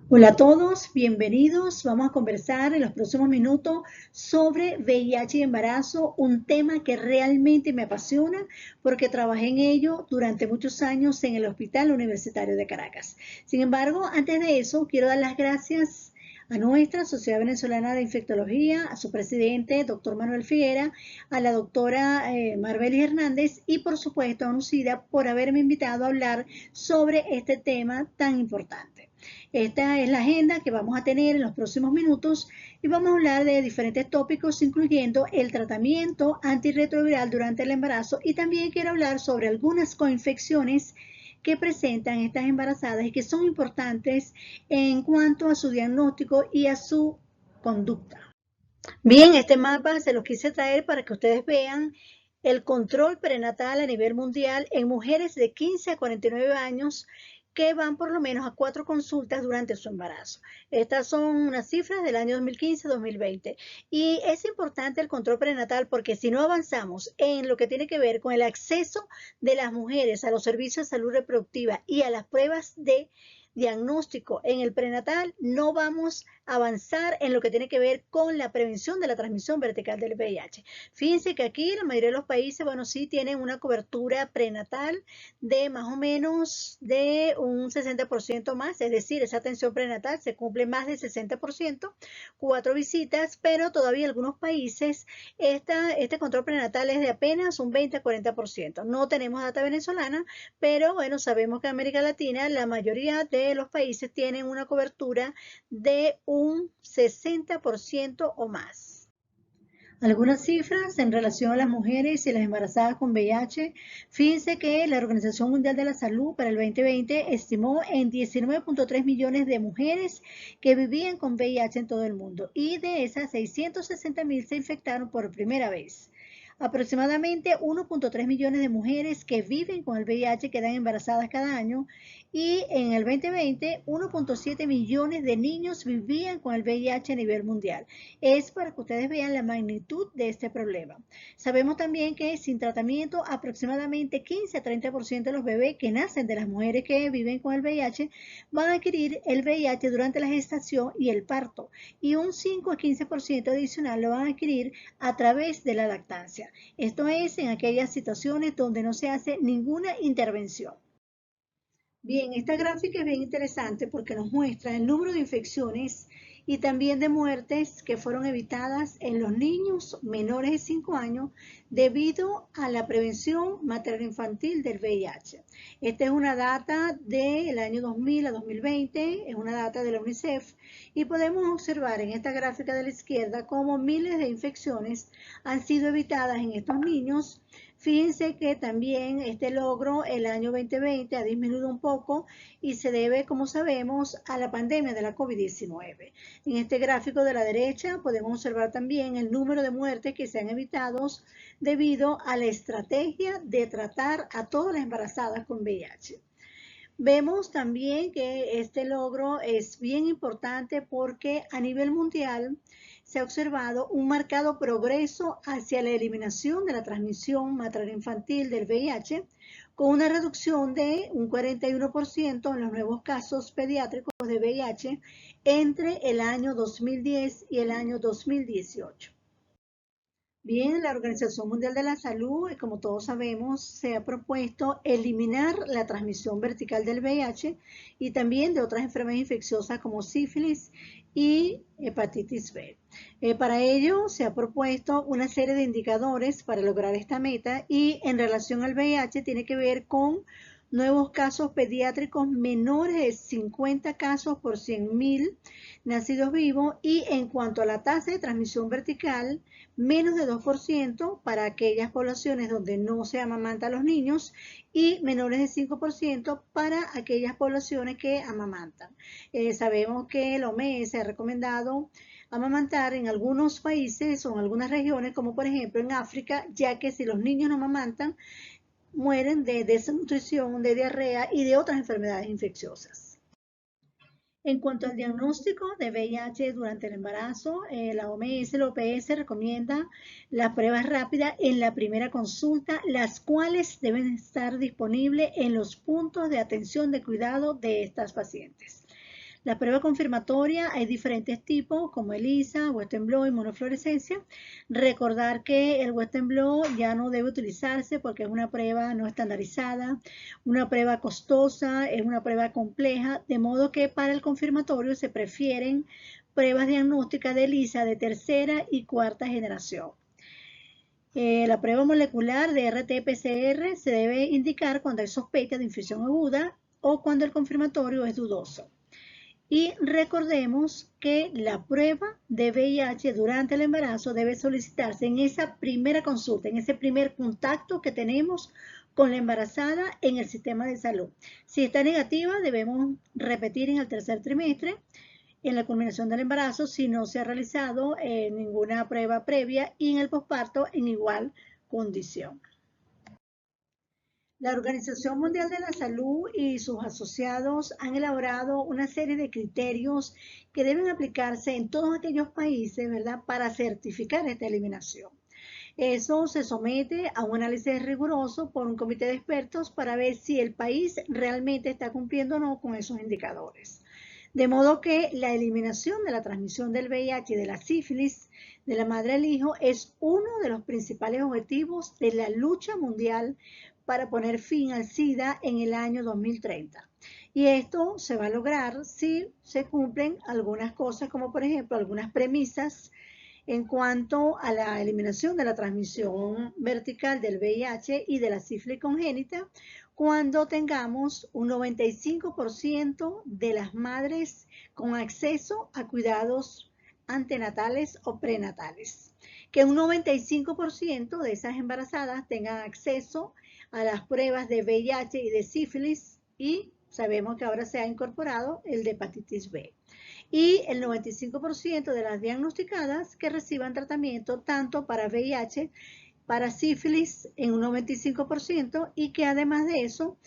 Hola a todos, bienvenidos. Vamos a conversar en los próximos minutos sobre VIH y embarazo, un tema que realmente me apasiona porque trabajé en ello durante muchos años en el Hospital Universitario de Caracas. Sin embargo, antes de eso, quiero dar las gracias a nuestra Sociedad Venezolana de Infectología, a su presidente, doctor Manuel Figuera, a la doctora Marbeli Hernández y por supuesto a UNCIDA por haberme invitado a hablar sobre este tema tan importante. Esta es la agenda que vamos a tener en los próximos minutos y vamos a hablar de diferentes tópicos, incluyendo el tratamiento antirretroviral durante el embarazo y también quiero hablar sobre algunas coinfecciones que presentan estas embarazadas y que son importantes en cuanto a su diagnóstico y a su conducta. Bien, este mapa se los quise traer para que ustedes vean el control prenatal a nivel mundial en mujeres de 15 a 49 años que van por lo menos a 4 consultas durante su embarazo. Estas son unas cifras del año 2015-2020. Y es importante el control prenatal porque si no avanzamos en lo que tiene que ver con el acceso de las mujeres a los servicios de salud reproductiva y a las pruebas de diagnóstico en el prenatal, no vamos a avanzar en lo que tiene que ver con la prevención de la transmisión vertical del VIH. Fíjense que aquí la mayoría de los países, bueno, sí tienen una cobertura prenatal de más o menos de un 60% más, es decir, esa atención prenatal se cumple más del 60%, 4 visitas, pero todavía en algunos países este control prenatal es de apenas un 20 a 40%. No tenemos data venezolana, pero bueno, sabemos que en América Latina la mayoría de los países tienen una cobertura de un 60% o más. Algunas cifras en relación a las mujeres y las embarazadas con VIH. Fíjense que la Organización Mundial de la Salud para el 2020 estimó en 19.3 millones de mujeres que vivían con VIH en todo el mundo y de esas 660.000 se infectaron por primera vez. Aproximadamente 1.3 millones de mujeres que viven con el VIH quedan embarazadas cada año y en el 2020 1.7 millones de niños vivían con el VIH a nivel mundial. Es para que ustedes vean la magnitud de este problema. Sabemos también que sin tratamiento aproximadamente 15 a 30% de los bebés que nacen de las mujeres que viven con el VIH van a adquirir el VIH durante la gestación y el parto y un 5 a 15% adicional lo van a adquirir a través de la lactancia. Esto es en aquellas situaciones donde no se hace ninguna intervención. Bien, esta gráfica es bien interesante porque nos muestra el número de infecciones y también de muertes que fueron evitadas en los niños menores de 5 años debido a la prevención materno-infantil del VIH. Esta es una data del año 2000 a 2020, es una data de la UNICEF y podemos observar en esta gráfica de la izquierda cómo miles de infecciones han sido evitadas en estos niños. Fíjense que también este logro el año 2020 ha disminuido un poco y se debe, como sabemos, a la pandemia de la COVID-19. En este gráfico de la derecha podemos observar también el número de muertes que se han evitado debido a la estrategia de tratar a todas las embarazadas con VIH. Vemos también que este logro es bien importante porque a nivel mundial se ha observado un marcado progreso hacia la eliminación de la transmisión materno-infantil del VIH, con una reducción de un 41% en los nuevos casos pediátricos de VIH entre el año 2010 y el año 2018. Bien, la Organización Mundial de la Salud, como todos sabemos, se ha propuesto eliminar la transmisión vertical del VIH y también de otras enfermedades infecciosas como sífilis y hepatitis B. Para ello, se ha propuesto una serie de indicadores para lograr esta meta y en relación al VIH tiene que ver con nuevos casos pediátricos menores de 50 casos por 100.000 nacidos vivos y en cuanto a la tasa de transmisión vertical, menos de 2% para aquellas poblaciones donde no se amamantan los niños y menores de 5% para aquellas poblaciones que amamantan. Sabemos que la OMS ha recomendado amamantar en algunos países o en algunas regiones, como por ejemplo en África, ya que si los niños no amamantan, mueren de desnutrición, de diarrea y de otras enfermedades infecciosas. En cuanto al diagnóstico de VIH durante el embarazo, la OMS y la OPS recomienda las pruebas rápidas en la primera consulta, las cuales deben estar disponibles en los puntos de atención de cuidado de estas pacientes. La prueba confirmatoria hay diferentes tipos como ELISA, Western blot y monofluorescencia. Recordar que el Western blot ya no debe utilizarse porque es una prueba no estandarizada, una prueba costosa, es una prueba compleja, de modo que para el confirmatorio se prefieren pruebas diagnósticas de ELISA de tercera y cuarta generación. La prueba molecular de RT-PCR se debe indicar cuando hay sospecha de infección aguda o cuando el confirmatorio es dudoso. Y recordemos que la prueba de VIH durante el embarazo debe solicitarse en esa primera consulta, en ese primer contacto que tenemos con la embarazada en el sistema de salud. Si está negativa, debemos repetir en el tercer trimestre, en la culminación del embarazo, si no se ha realizado ninguna prueba previa, y en el posparto en igual condición. La Organización Mundial de la Salud y sus asociados han elaborado una serie de criterios que deben aplicarse en todos aquellos países, ¿verdad?, para certificar esta eliminación. Eso se somete a un análisis riguroso por un comité de expertos para ver si el país realmente está cumpliendo o no con esos indicadores. De modo que la eliminación de la transmisión del VIH y de la sífilis de la madre al hijo es uno de los principales objetivos de la lucha mundial para poner fin al SIDA en el año 2030. Y esto se va a lograr si se cumplen algunas cosas, como por ejemplo algunas premisas en cuanto a la eliminación de la transmisión vertical del VIH y de la sífilis congénita, cuando tengamos un 95% de las madres con acceso a cuidados antenatales o prenatales. Que un 95% de esas embarazadas tengan acceso a las pruebas de VIH y de sífilis, y sabemos que ahora se ha incorporado el de hepatitis B. Y el 95% de las diagnosticadas que reciban tratamiento tanto para VIH, para sífilis en un 95%, y que además de eso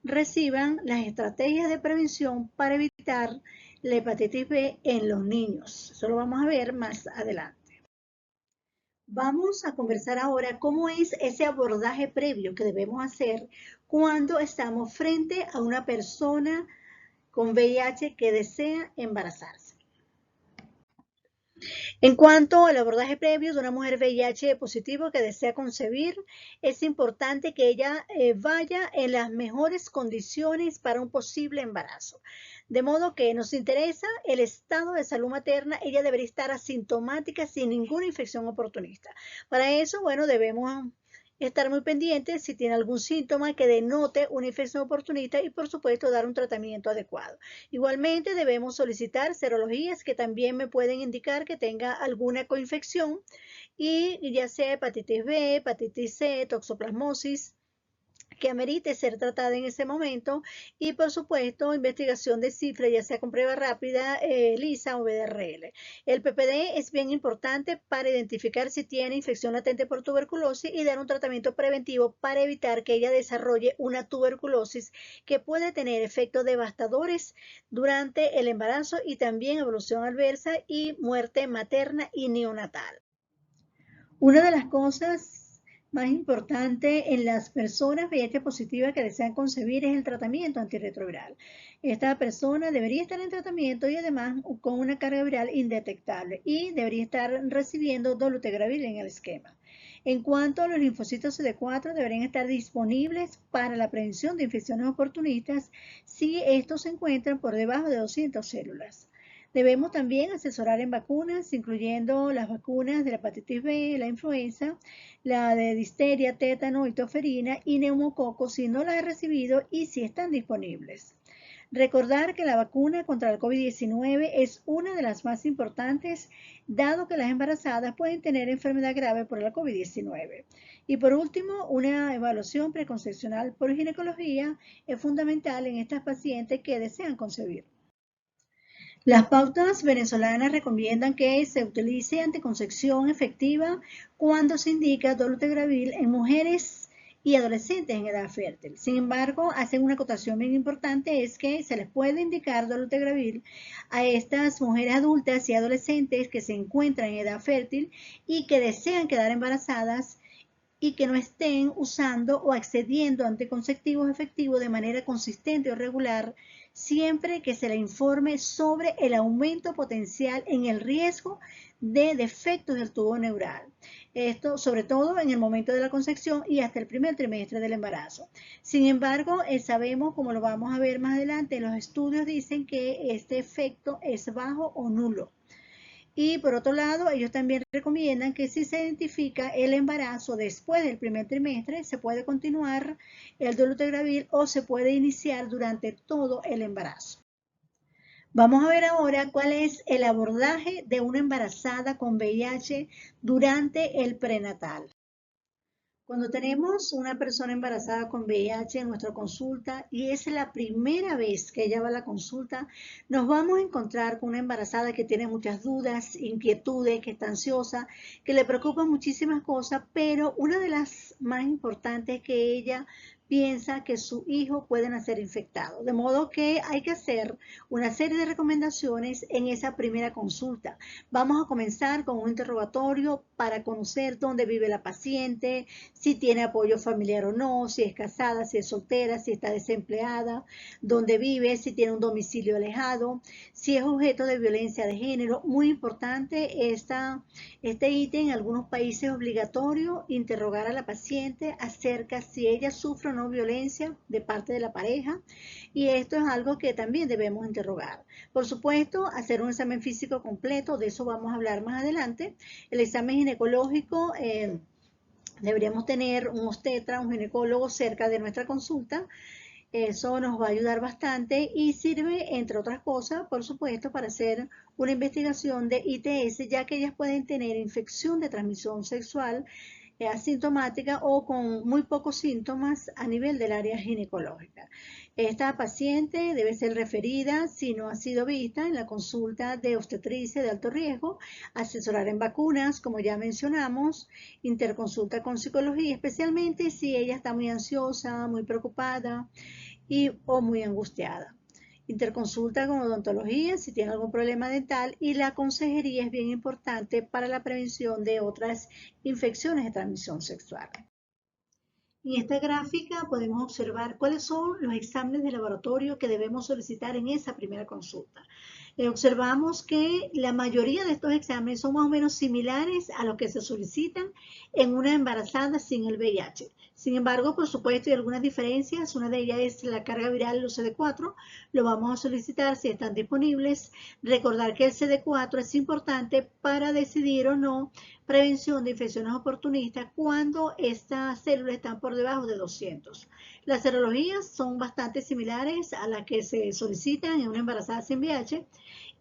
reciban las estrategias de prevención para evitar la hepatitis B en los niños. Eso lo vamos a ver más adelante. Vamos a conversar ahora cómo es ese abordaje previo que debemos hacer cuando estamos frente a una persona con VIH que desea embarazarse. En cuanto al abordaje previo de una mujer VIH positivo que desea concebir, es importante que ella vaya en las mejores condiciones para un posible embarazo. De modo que nos interesa el estado de salud materna, ella debería estar asintomática sin ninguna infección oportunista. Para eso, bueno, debemos estar muy pendientes si tiene algún síntoma que denote una infección oportunista y, por supuesto, dar un tratamiento adecuado. Igualmente, debemos solicitar serologías que también me pueden indicar que tenga alguna coinfección, y ya sea hepatitis B, hepatitis C, toxoplasmosis, que amerite ser tratada en ese momento, y por supuesto investigación de cifra, ya sea con prueba rápida, ELISA o VDRL. El PPD es bien importante para identificar si tiene infección latente por tuberculosis y dar un tratamiento preventivo para evitar que ella desarrolle una tuberculosis que puede tener efectos devastadores durante el embarazo y también evolución adversa y muerte materna y neonatal. Una de las cosas más importantes en las personas VIH positivas que desean concebir es el tratamiento antirretroviral. Esta persona debería estar en tratamiento y además con una carga viral indetectable, y debería estar recibiendo dolutegravir en el esquema. En cuanto a los linfocitos CD4, deberían estar disponibles para la prevención de infecciones oportunistas si estos se encuentran por debajo de 200 células. Debemos también asesorar en vacunas, incluyendo las vacunas de la hepatitis B, la influenza, la de difteria, tétano y toferina y neumococo si no las he recibido y si están disponibles. Recordar que la vacuna contra el COVID-19 es una de las más importantes, dado que las embarazadas pueden tener enfermedad grave por la COVID-19. Y por último, una evaluación preconcepcional por ginecología es fundamental en estas pacientes que desean concebir. Las pautas venezolanas recomiendan que se utilice anticoncepción efectiva cuando se indica dolutegravir en mujeres y adolescentes en edad fértil. Sin embargo, hacen una acotación bien importante, es que se les puede indicar dolutegravir a estas mujeres adultas y adolescentes que se encuentran en edad fértil y que desean quedar embarazadas y que no estén usando o accediendo a anticonceptivos efectivos de manera consistente o regular, siempre que se le informe sobre el aumento potencial en el riesgo de defectos del tubo neural. Esto sobre todo en el momento de la concepción y hasta el primer trimestre del embarazo. Sin embargo, sabemos, como lo vamos a ver más adelante, los estudios dicen que este efecto es bajo o nulo. Y por otro lado, ellos también recomiendan que si se identifica el embarazo después del primer trimestre, se puede continuar el dolutegravir o se puede iniciar durante todo el embarazo. Vamos a ver ahora cuál es el abordaje de una embarazada con VIH durante el prenatal. Cuando tenemos una persona embarazada con VIH en nuestra consulta y es la primera vez que ella va a la consulta, nos vamos a encontrar con una embarazada que tiene muchas dudas, inquietudes, que está ansiosa, que le preocupan muchísimas cosas, pero una de las más importantes es que ella piensa que su hijo puede nacer infectado. De modo que hay que hacer una serie de recomendaciones en esa primera consulta. Vamos a comenzar con un interrogatorio para conocer dónde vive la paciente, si tiene apoyo familiar o no, si es casada, si es soltera, si está desempleada, dónde vive, si tiene un domicilio alejado, si es objeto de violencia de género. Muy importante este ítem, en algunos países es obligatorio interrogar a la paciente acerca si ella sufre o no violencia de parte de la pareja, y esto es algo que también debemos interrogar. Por supuesto, hacer un examen físico completo, de eso vamos a hablar más adelante. El examen ginecológico, deberíamos tener un obstetra, un ginecólogo cerca de nuestra consulta. Eso nos va a ayudar bastante y sirve, entre otras cosas, por supuesto, para hacer una investigación de ITS, ya que ellas pueden tener infección de transmisión sexual asintomática o con muy pocos síntomas a nivel del área ginecológica. Esta paciente debe ser referida, si no ha sido vista, en la consulta de obstetricia de alto riesgo, asesorar en vacunas, como ya mencionamos, interconsulta con psicología, especialmente si ella está muy ansiosa, muy preocupada o muy angustiada. Interconsulta con odontología si tiene algún problema dental, y la consejería es bien importante para la prevención de otras infecciones de transmisión sexual. En esta gráfica podemos observar cuáles son los exámenes de laboratorio que debemos solicitar en esa primera consulta. Observamos que la mayoría de estos exámenes son más o menos similares a los que se solicitan en una embarazada sin el VIH. Sin embargo, por supuesto, hay algunas diferencias. Una de ellas es la carga viral, los CD4. Lo vamos a solicitar si están disponibles. Recordar que el CD4 es importante para decidir o no prevención de infecciones oportunistas cuando estas células están por debajo de 200. Las serologías son bastante similares a las que se solicitan en una embarazada sin VIH,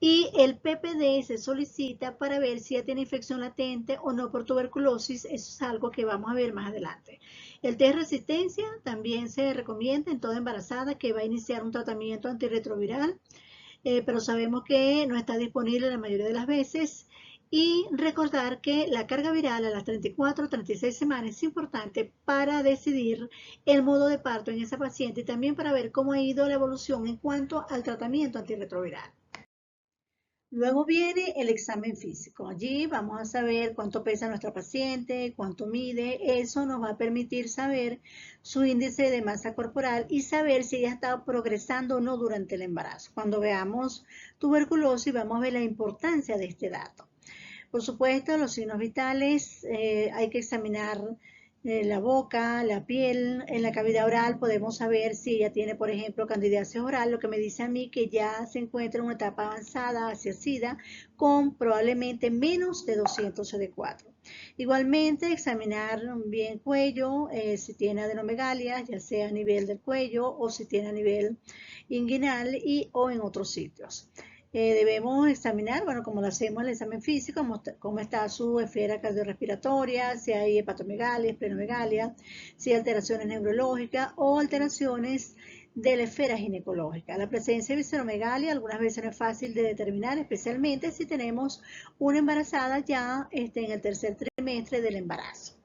y el PPD se solicita para ver si ya tiene infección latente o no por tuberculosis. Eso es algo que vamos a ver más adelante. El test de resistencia también se recomienda en toda embarazada que va a iniciar un tratamiento antirretroviral, pero sabemos que no está disponible la mayoría de las veces. Y recordar que la carga viral a las 34 o 36 semanas es importante para decidir el modo de parto en esa paciente y también para ver cómo ha ido la evolución en cuanto al tratamiento antirretroviral. Luego viene el examen físico. Allí vamos a saber cuánto pesa nuestra paciente, cuánto mide. Eso nos va a permitir saber su índice de masa corporal y saber si ella está progresando o no durante el embarazo. Cuando veamos tuberculosis, vamos a ver la importancia de este dato. Por supuesto, los signos vitales, hay que examinar la boca, la piel. En la cavidad oral podemos saber si ella tiene, por ejemplo, candidiasis oral, lo que me dice a mí que ya se encuentra en una etapa avanzada hacia SIDA, con probablemente menos de 200 CD4. Igualmente, examinar bien cuello, si tiene adenomegalia, ya sea a nivel del cuello o si tiene a nivel inguinal o en otros sitios. Debemos examinar, bueno, como lo hacemos el examen físico, cómo está su esfera cardiorrespiratoria, si hay hepatomegalia, esplenomegalia, si hay alteraciones neurológicas o alteraciones de la esfera ginecológica. La presencia de visceromegalia algunas veces no es fácil de determinar, especialmente si tenemos una embarazada ya en el tercer trimestre del embarazo.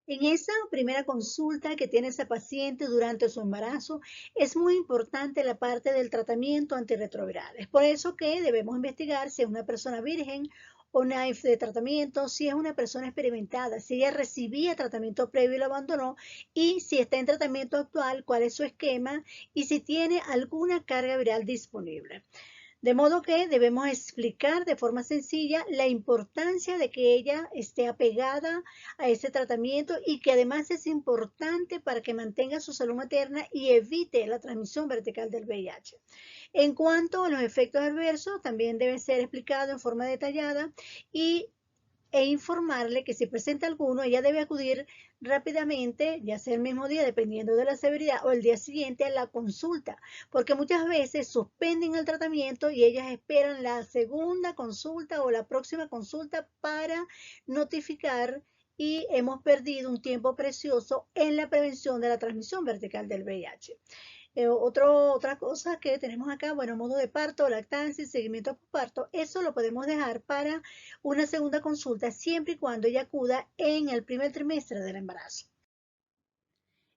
En esa primera consulta que tiene esa paciente durante su embarazo, es muy importante la parte del tratamiento antirretroviral. Es por eso que debemos investigar si es una persona virgen o NICE de tratamiento, si es una persona experimentada, si ella recibía tratamiento previo y lo abandonó, y si está en tratamiento actual, cuál es su esquema y si tiene alguna carga viral disponible. De modo que debemos explicar de forma sencilla la importancia de que ella esté apegada a ese tratamiento y que además es importante para que mantenga su salud materna y evite la transmisión vertical del VIH. En cuanto a los efectos adversos, también debe ser explicado en forma detallada e informarle que si presenta alguno, ella debe acudir rápidamente, ya sea el mismo día, dependiendo de la severidad, o el día siguiente a la consulta, porque muchas veces suspenden el tratamiento y ellas esperan la segunda consulta o la próxima consulta para notificar y hemos perdido un tiempo precioso en la prevención de la transmisión vertical del VIH. Otra cosa que tenemos acá, bueno, modo de parto, lactancia y seguimiento postparto, eso lo podemos dejar para una segunda consulta siempre y cuando ella acuda en el primer trimestre del embarazo.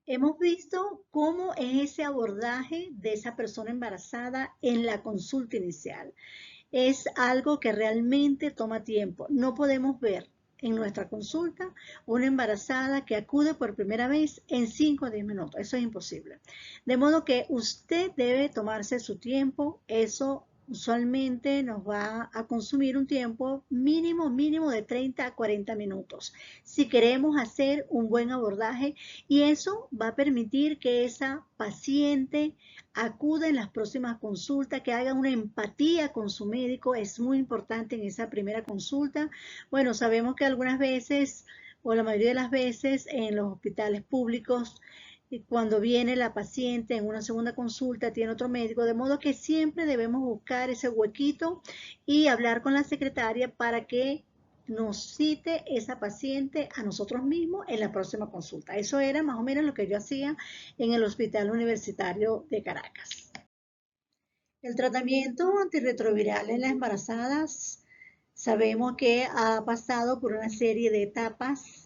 Hemos visto cómo es ese abordaje de esa persona embarazada en la consulta inicial. Es algo que realmente toma tiempo. No podemos ver en nuestra consulta una embarazada que acude por primera vez en 5 o 10 minutos. Eso es imposible. De modo que usted debe tomarse su tiempo. Eso usualmente nos va a consumir un tiempo mínimo de 30 a 40 minutos si queremos hacer un buen abordaje, y eso va a permitir que esa paciente acuda en las próximas consultas, que haga una empatía con su médico. Es muy importante en esa primera consulta. Bueno, sabemos que algunas veces, o la mayoría de las veces, en los hospitales públicos, cuando viene la paciente en una segunda consulta, tiene otro médico, de modo que siempre debemos buscar ese huequito y hablar con la secretaria para que nos cite esa paciente a nosotros mismos en la próxima consulta. Eso era más o menos lo que yo hacía en el Hospital Universitario de Caracas. El tratamiento antirretroviral en las embarazadas sabemos que ha pasado por una serie de etapas.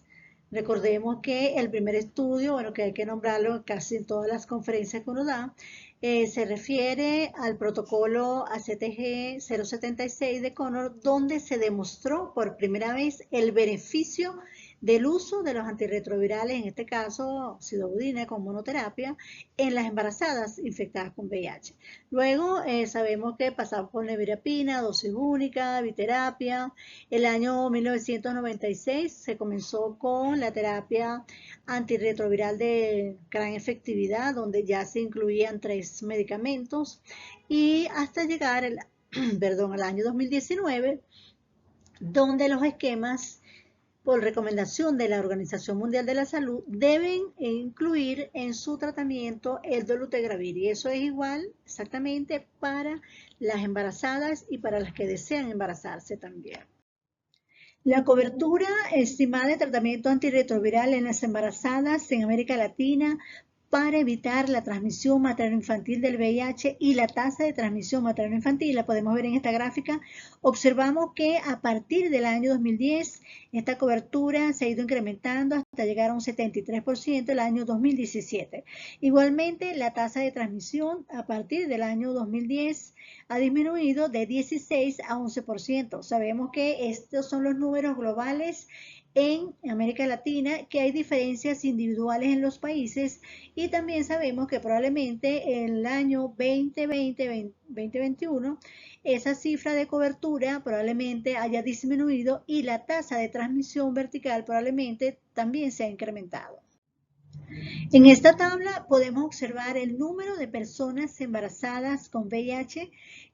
Recordemos que el primer estudio, bueno, que hay que nombrarlo casi en todas las conferencias que uno da, se refiere al protocolo ACTG 076 de Connor, donde se demostró por primera vez el beneficio del uso de los antirretrovirales, en este caso sidobudina con monoterapia, en las embarazadas infectadas con VIH. Luego sabemos que pasamos por nevirapina, dosis única, biterapia. El año 1996 se comenzó con la terapia antirretroviral de gran efectividad, donde ya se incluían 3 medicamentos, y hasta llegar al año 2019, donde los esquemas por recomendación de la Organización Mundial de la Salud, deben incluir en su tratamiento el dolutegravir. Y eso es igual exactamente para las embarazadas y para las que desean embarazarse también. La cobertura estimada de tratamiento antirretroviral en las embarazadas en América Latina para evitar la transmisión materno-infantil del VIH y la tasa de transmisión materno-infantil, la podemos ver en esta gráfica. Observamos que a partir del año 2010 esta cobertura se ha ido incrementando hasta llegar a un 73% el año 2017. Igualmente, la tasa de transmisión a partir del año 2010 ha disminuido de 16 a 11%. Sabemos que estos son los números globales en América Latina, que hay diferencias individuales en los países, y también sabemos que probablemente en el año 2020-2021 esa cifra de cobertura probablemente haya disminuido y la tasa de transmisión vertical probablemente también se ha incrementado. En esta tabla podemos observar el número de personas embarazadas con VIH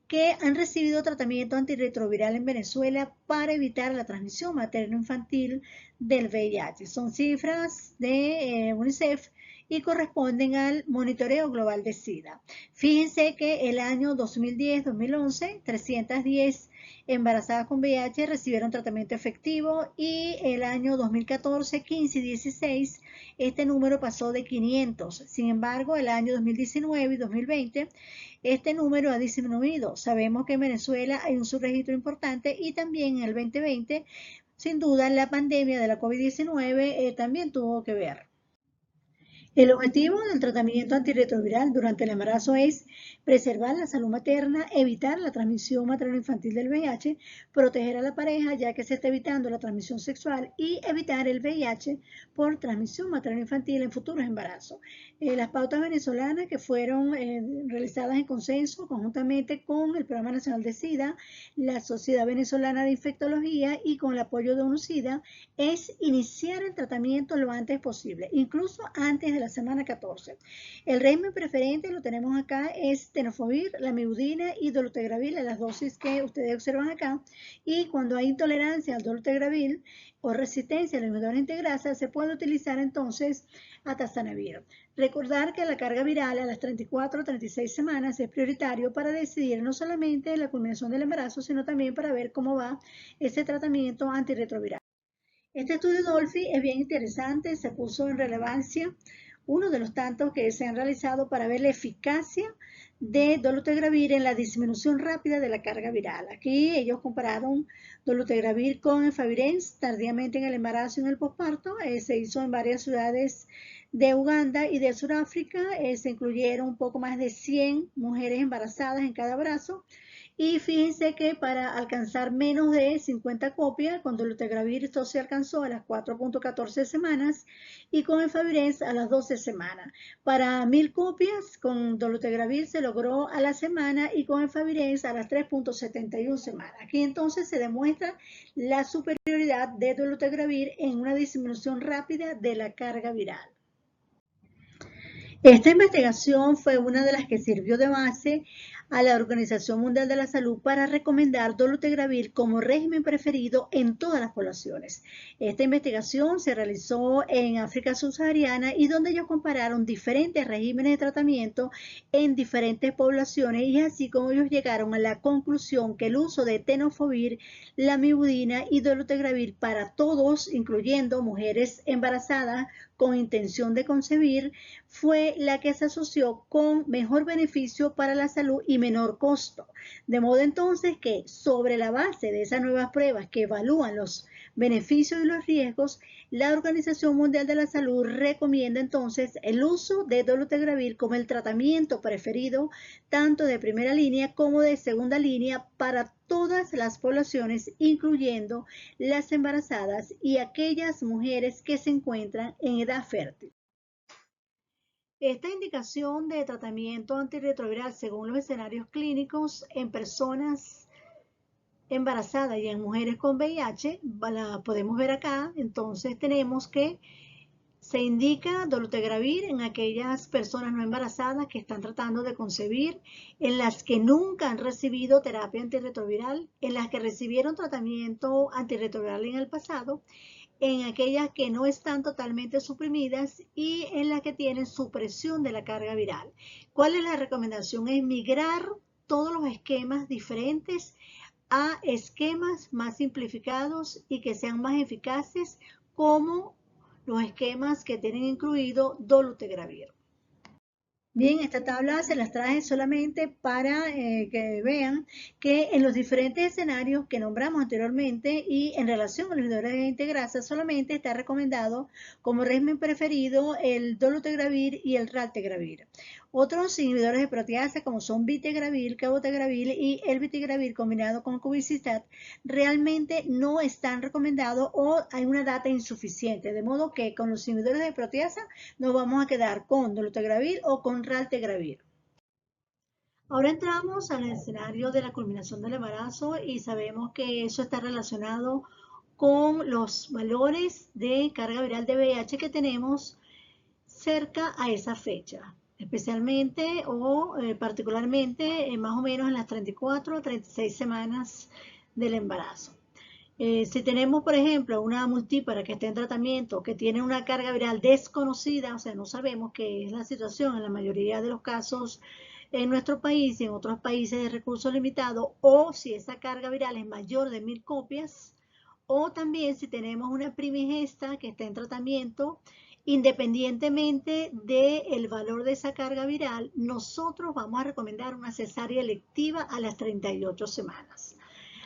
que han recibido tratamiento antirretroviral en Venezuela para evitar la transmisión materno-infantil del VIH. Son cifras de UNICEF y corresponden al monitoreo global de SIDA. Fíjense que el año 2010-2011, 310 embarazadas con VIH recibieron tratamiento efectivo, y el año 2014, 15 y 16 este número pasó de 500. Sin embargo, el año 2019 y 2020 este número ha disminuido. Sabemos que en Venezuela hay un subregistro importante, y también en el 2020, sin duda, la pandemia de la COVID-19 también tuvo que ver. El objetivo del tratamiento antirretroviral durante el embarazo es preservar la salud materna, evitar la transmisión materno-infantil del VIH, proteger a la pareja ya que se está evitando la transmisión sexual y evitar el VIH por transmisión materno-infantil en futuros embarazos. Las pautas venezolanas que fueron realizadas en consenso conjuntamente con el Programa Nacional de SIDA, la Sociedad Venezolana de Infectología y con el apoyo de UNOSIDA es iniciar el tratamiento lo antes posible, incluso antes de la semana 14. El régimen preferente, lo tenemos acá, es tenofovir, lamivudina y dolutegravir, en las dosis que ustedes observan acá. Y cuando hay intolerancia al dolutegravir o resistencia a la inhibidora integrasa, se puede utilizar entonces atazanavir. Recordar que la carga viral a las 34 o 36 semanas es prioritario para decidir no solamente la culminación del embarazo, sino también para ver cómo va ese tratamiento antirretroviral. Este estudio Dolphy es bien interesante, se puso en relevancia uno de los tantos que se han realizado para ver la eficacia de dolutegravir en la disminución rápida de la carga viral. Aquí ellos compararon dolutegravir con efavirenz tardíamente en el embarazo y en el posparto. Se hizo en varias ciudades de Uganda y de Sudáfrica. Se incluyeron un poco más de 100 mujeres embarazadas en cada brazo. Y fíjense que para alcanzar menos de 50 copias, con dolutegravir esto se alcanzó a las 4.14 semanas y con efavirenz a las 12 semanas. Para 1000 copias, con dolutegravir se logró a la semana y con efavirenz a las 3.71 semanas. Aquí entonces se demuestra la superioridad de dolutegravir en una disminución rápida de la carga viral. Esta investigación fue una de las que sirvió de base a la Organización Mundial de la Salud para recomendar dolutegravir como régimen preferido en todas las poblaciones. Esta investigación se realizó en África subsahariana y donde ellos compararon diferentes regímenes de tratamiento en diferentes poblaciones y así como ellos llegaron a la conclusión que el uso de tenofovir, lamivudina y dolutegravir para todos, incluyendo mujeres embarazadas con intención de concebir, fue la que se asoció con mejor beneficio para la salud y menor costo. De modo entonces que sobre la base de esas nuevas pruebas que evalúan los beneficios y los riesgos, la Organización Mundial de la Salud recomienda entonces el uso de dolutegravir como el tratamiento preferido tanto de primera línea como de segunda línea para todas las poblaciones, incluyendo las embarazadas y aquellas mujeres que se encuentran en edad fértil. Esta indicación de tratamiento antirretroviral según los escenarios clínicos en personas embarazadas y en mujeres con VIH, la podemos ver acá. Entonces tenemos que se indica dolutegravir en aquellas personas no embarazadas que están tratando de concebir, en las que nunca han recibido terapia antirretroviral, en las que recibieron tratamiento antirretroviral en el pasado, en aquellas que no están totalmente suprimidas y en las que tienen supresión de la carga viral. ¿Cuál es la recomendación? Es migrar todos los esquemas diferentes a esquemas más simplificados y que sean más eficaces, como los esquemas que tienen incluido dolutegravir. Bien, esta tabla se las traje solamente para que vean que en los diferentes escenarios que nombramos anteriormente y en relación a los inhibidores de integrasa solamente está recomendado como régimen preferido el dolutegravir y el raltegravir. Otros inhibidores de proteasa como son vitegravir, cabotegravir y el vitegravir combinado con cubicistat realmente no están recomendados o hay una data insuficiente, de modo que con los inhibidores de proteasa nos vamos a quedar con dolutegravir o con raltegravir. Ahora entramos al escenario de la culminación del embarazo y sabemos que eso está relacionado con los valores de carga viral de VIH que tenemos cerca a esa fecha, especialmente o particularmente más o menos en las 34 a 36 semanas del embarazo. Si tenemos, por ejemplo, una multípara que está en tratamiento, que tiene una carga viral desconocida, o sea, no sabemos qué es la situación en la mayoría de los casos en nuestro país y en otros países de recursos limitados, o si esa carga viral es mayor de 1000 copias, o también si tenemos una primigesta que está en tratamiento, independientemente del valor de esa carga viral, nosotros vamos a recomendar una cesárea electiva a las 38 semanas.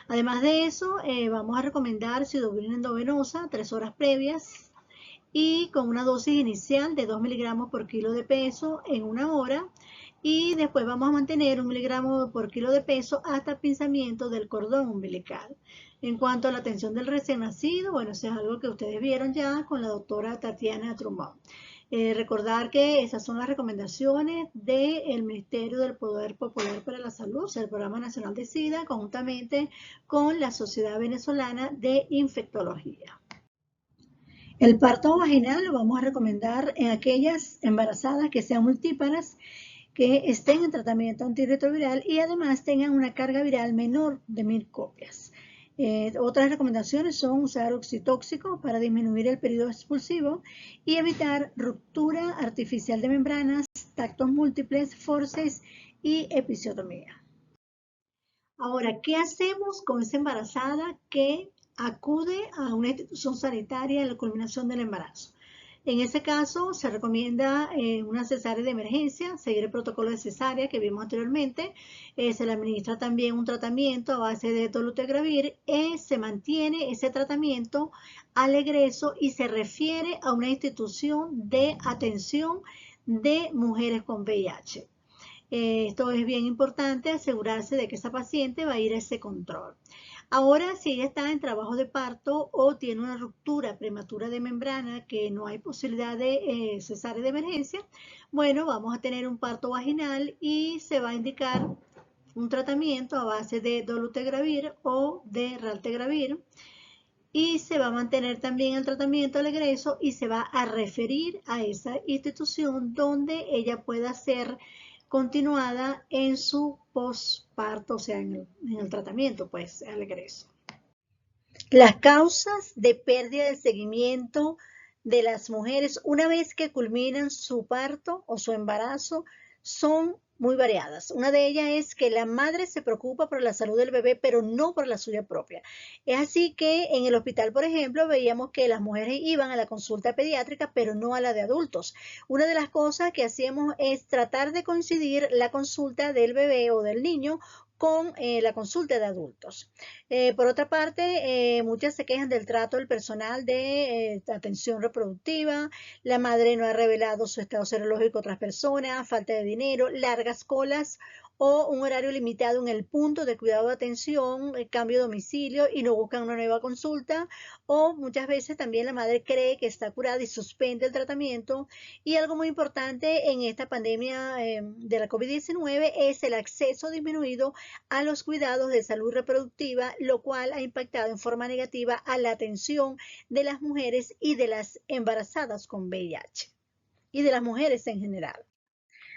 Además de eso, vamos a recomendar ciudobulina endovenosa 3 horas previas y con una dosis inicial de 2 miligramos por kilo de peso en 1 hora, y después vamos a mantener 1 miligramo por kilo de peso hasta el pinzamiento del cordón umbilical. En cuanto a la atención del recién nacido, bueno, eso es algo que ustedes vieron ya con la doctora Tatiana Trumont. Recordar que esas son las recomendaciones del Ministerio del Poder Popular para la Salud, o sea, el Programa Nacional de SIDA, conjuntamente con la Sociedad Venezolana de Infectología. El parto vaginal lo vamos a recomendar en aquellas embarazadas que sean multíparas, que estén en tratamiento antirretroviral y además tengan una carga viral menor de 1000 copias. Otras recomendaciones son usar oxitóxico para disminuir el periodo expulsivo y evitar ruptura artificial de membranas, tactos múltiples, forceps y episiotomía. Ahora, ¿qué hacemos con esa embarazada que acude a una institución sanitaria en la culminación del embarazo? En ese caso, se recomienda una cesárea de emergencia, seguir el protocolo de cesárea que vimos anteriormente. Se le administra también un tratamiento a base de dolutegravir. Se mantiene ese tratamiento al egreso y se refiere a una institución de atención de mujeres con VIH. Esto es bien importante, asegurarse de que esa paciente va a ir a ese control. Ahora, si ella está en trabajo de parto o tiene una ruptura prematura de membrana que no hay posibilidad de cesárea de emergencia, bueno, vamos a tener un parto vaginal y se va a indicar un tratamiento a base de dolutegravir o de raltegravir, y se va a mantener también el tratamiento al egreso y se va a referir a esa institución donde ella pueda ser continuada en su posparto, o sea, en el tratamiento, pues, al egreso. Las causas de pérdida del seguimiento de las mujeres una vez que culminan su parto o su embarazo son muy variadas. Una de ellas es que la madre se preocupa por la salud del bebé, pero no por la suya propia. Es así que en el hospital, por ejemplo, veíamos que las mujeres iban a la consulta pediátrica, pero no a la de adultos. Una de las cosas que hacíamos es tratar de coincidir la consulta del bebé o del niño con la consulta de adultos. Por otra parte, muchas se quejan del trato del personal de atención reproductiva. La madre no ha revelado su estado serológico a otras personas, falta de dinero, largas colas o un horario limitado en el punto de cuidado de atención, cambio de domicilio y no buscan una nueva consulta, o muchas veces también la madre cree que está curada y suspende el tratamiento. Y algo muy importante en esta pandemia de la COVID-19 es el acceso disminuido a los cuidados de salud reproductiva, lo cual ha impactado en forma negativa a la atención de las mujeres y de las embarazadas con VIH y de las mujeres en general.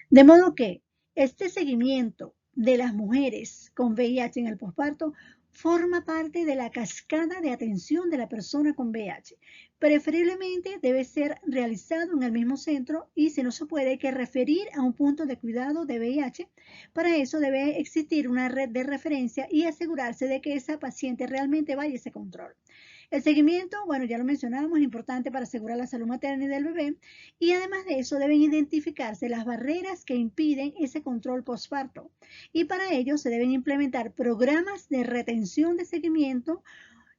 De modo que este seguimiento de las mujeres con VIH en el posparto forma parte de la cascada de atención de la persona con VIH. Preferiblemente debe ser realizado en el mismo centro y si no se puede hay que referir a un punto de cuidado de VIH. Para eso debe existir una red de referencia y asegurarse de que esa paciente realmente vaya a ese control. El seguimiento, bueno, ya lo mencionábamos, es importante para asegurar la salud materna y del bebé, y además de eso deben identificarse las barreras que impiden ese control postparto, y para ello se deben implementar programas de retención de seguimiento,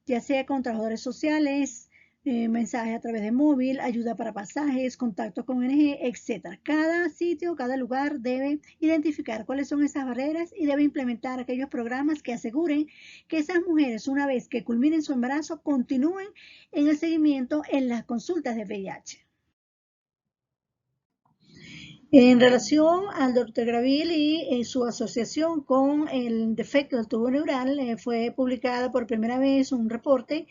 ya sea con trabajadores sociales, mensajes a través de móvil, ayuda para pasajes, contactos con ONG, etc. Cada sitio, cada lugar debe identificar cuáles son esas barreras y debe implementar aquellos programas que aseguren que esas mujeres, una vez que culminen su embarazo, continúen en el seguimiento en las consultas de VIH. En relación al dolutegravir y su asociación con el defecto del tubo neural, fue publicada por primera vez un reporte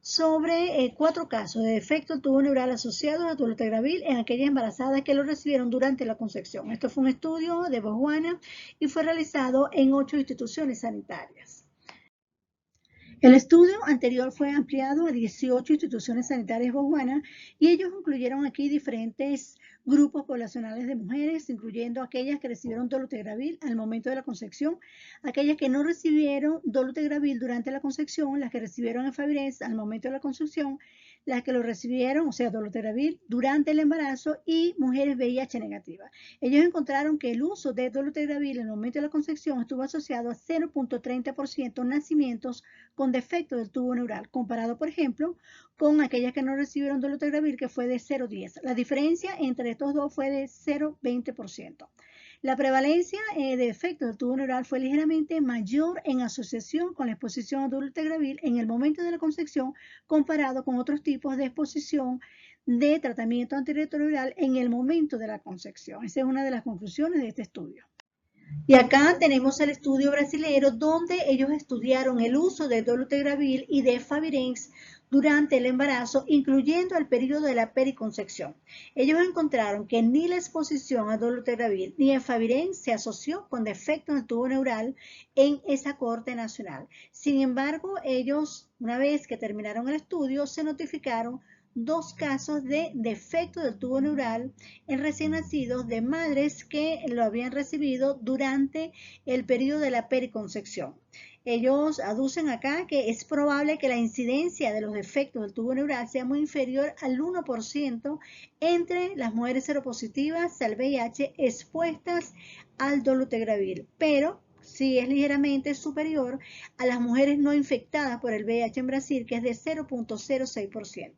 sobre 4 casos de defecto del tubo neural asociados a dolutegravir en aquellas embarazadas que lo recibieron durante la concepción. Esto fue un estudio de Botswana y fue realizado en 8 instituciones sanitarias. El estudio anterior fue ampliado a 18 instituciones sanitarias botswana y ellos incluyeron aquí diferentes grupos poblacionales de mujeres, incluyendo aquellas que recibieron dolutegravir al momento de la concepción, aquellas que no recibieron dolutegravir durante la concepción, las que recibieron efavirenz al momento de la concepción, las que lo recibieron, o sea, dolutegravir, durante el embarazo y mujeres VIH negativas. Ellos encontraron que el uso de dolutegravir en el momento de la concepción estuvo asociado a 0.30% nacimientos con defecto del tubo neural, comparado, por ejemplo, con aquellas que no recibieron dolutegravir, que fue de 0.10. La diferencia entre estos dos fue de 0.20%. La prevalencia de defectos del tubo neural fue ligeramente mayor en asociación con la exposición a dolutegravir en el momento de la concepción comparado con otros tipos de exposición de tratamiento antirretroviral en el momento de la concepción. Esa es una de las conclusiones de este estudio. Y acá tenemos el estudio brasilero donde ellos estudiaron el uso de dolutegravir y de Favirenz durante el embarazo, incluyendo el periodo de la periconcepción. Ellos encontraron que ni la exposición a dolutegravir ni a Favirenz se asoció con defectos en el tubo neural en esa cohorte nacional. Sin embargo, ellos, una vez que terminaron el estudio, se notificaron 2 casos de defecto del tubo neural en recién nacidos de madres que lo habían recibido durante el periodo de la periconcepción. Ellos aducen acá que es probable que la incidencia de los defectos del tubo neural sea muy inferior al 1% entre las mujeres seropositivas al VIH expuestas al dolutegravir, pero sí es ligeramente superior a las mujeres no infectadas por el VIH en Brasil, que es de 0.06%.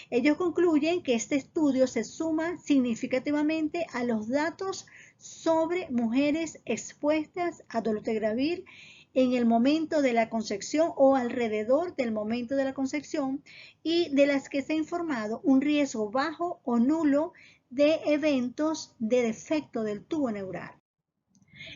Ellos concluyen que este estudio se suma significativamente a los datos sobre mujeres expuestas a dolutegravir en el momento de la concepción o alrededor del momento de la concepción y de las que se ha informado un riesgo bajo o nulo de eventos de defecto del tubo neural.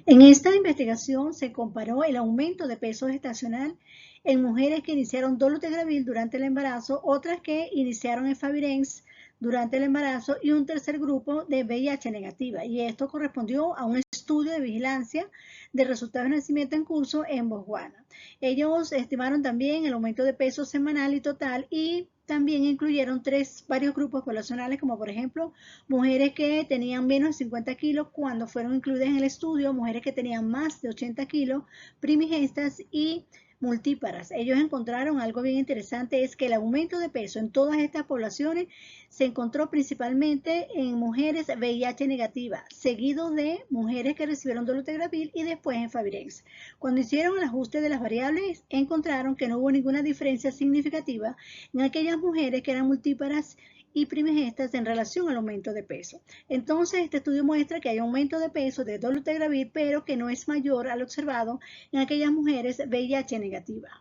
En esta investigación se comparó el aumento de peso gestacional en mujeres que iniciaron dolutegravir durante el embarazo, otras que iniciaron Favirenz durante el embarazo y un tercer grupo de VIH negativa. Y esto correspondió a un estudio de vigilancia de resultados de nacimiento en curso en Botswana. Ellos estimaron también el aumento de peso semanal y total y también incluyeron varios grupos poblacionales, como por ejemplo mujeres que tenían menos de 50 kilos cuando fueron incluidas en el estudio, mujeres que tenían más de 80 kilos, primigestas y multíparas. Ellos encontraron algo bien interesante, es que el aumento de peso en todas estas poblaciones se encontró principalmente en mujeres VIH negativas, seguido de mujeres que recibieron dolutegravir y después en Favirenz. Cuando hicieron el ajuste de las variables, encontraron que no hubo ninguna diferencia significativa en aquellas mujeres que eran multíparas y primigestas en relación al aumento de peso. Entonces, este estudio muestra que hay aumento de peso de dolutegravir, pero que no es mayor al observado en aquellas mujeres VIH negativas.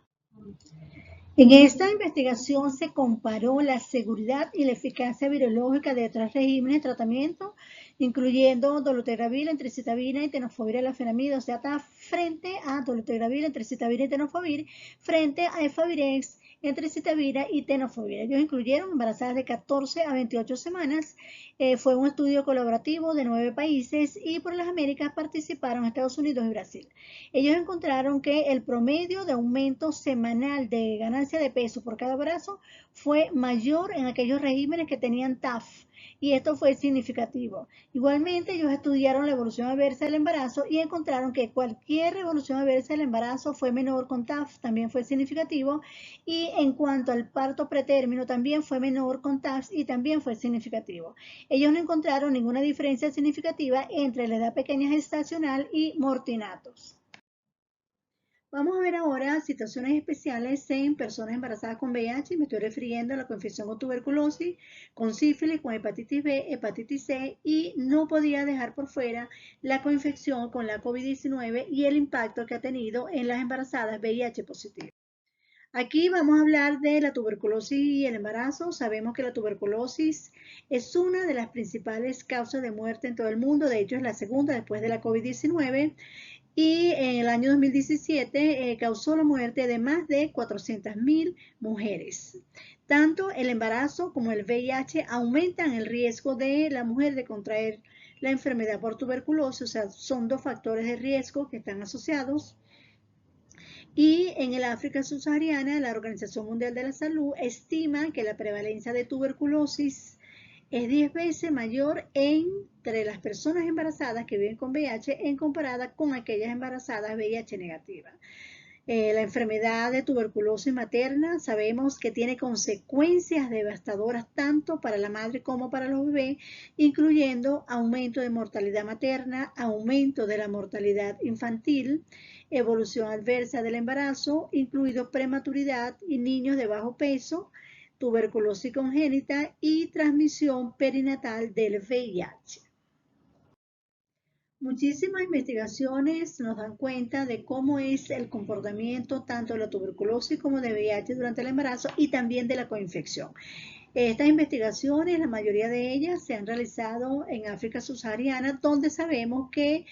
En esta investigación se comparó la seguridad y la eficacia virológica de 3 regímenes de tratamiento, incluyendo dolutegravir, entricitabina y tenofovir alafenamida, o sea, está frente a dolutegravir, entricitabina y tenofovir, frente a Favirenz, entricitabina y tenofovir. Ellos incluyeron embarazadas de 14 a 28 semanas. Fue un estudio colaborativo de 9 países y por las Américas participaron Estados Unidos y Brasil. Ellos encontraron que el promedio de aumento semanal de ganancia de peso por cada embarazo fue mayor en aquellos regímenes que tenían TAF y esto fue significativo. Igualmente, ellos estudiaron la evolución adversa del embarazo y encontraron que cualquier evolución adversa del embarazo fue menor con TAF, también fue significativo, y en cuanto al parto pretérmino también fue menor con TAF y también fue significativo. Ellos no encontraron ninguna diferencia significativa entre la edad pequeña gestacional y mortinatos. Vamos a ver ahora situaciones especiales en personas embarazadas con VIH. Me estoy refiriendo a la coinfección con tuberculosis, con sífilis, con hepatitis B, hepatitis C y no podía dejar por fuera la coinfección con la COVID-19 y el impacto que ha tenido en las embarazadas VIH positivas. Aquí vamos a hablar de la tuberculosis y el embarazo. Sabemos que la tuberculosis es una de las principales causas de muerte en todo el mundo. De hecho, es la segunda después de la COVID-19. Y en el año 2017 causó la muerte de más de 400.000 mujeres. Tanto el embarazo como el VIH aumentan el riesgo de la mujer de contraer la enfermedad por tuberculosis, o sea, son 2 factores de riesgo que están asociados. Y en el África subsahariana, la Organización Mundial de la Salud estima que la prevalencia de tuberculosis es 10 veces mayor entre las personas embarazadas que viven con VIH en comparada con aquellas embarazadas VIH negativas. La enfermedad de tuberculosis materna sabemos que tiene consecuencias devastadoras tanto para la madre como para los bebés, incluyendo aumento de mortalidad materna, aumento de la mortalidad infantil, evolución adversa del embarazo, incluido prematuridad y niños de bajo peso, tuberculosis congénita y transmisión perinatal del VIH. Muchísimas investigaciones nos dan cuenta de cómo es el comportamiento tanto de la tuberculosis como de VIH durante el embarazo y también de la coinfección. Estas investigaciones, la mayoría de ellas se han realizado en África subsahariana, donde sabemos que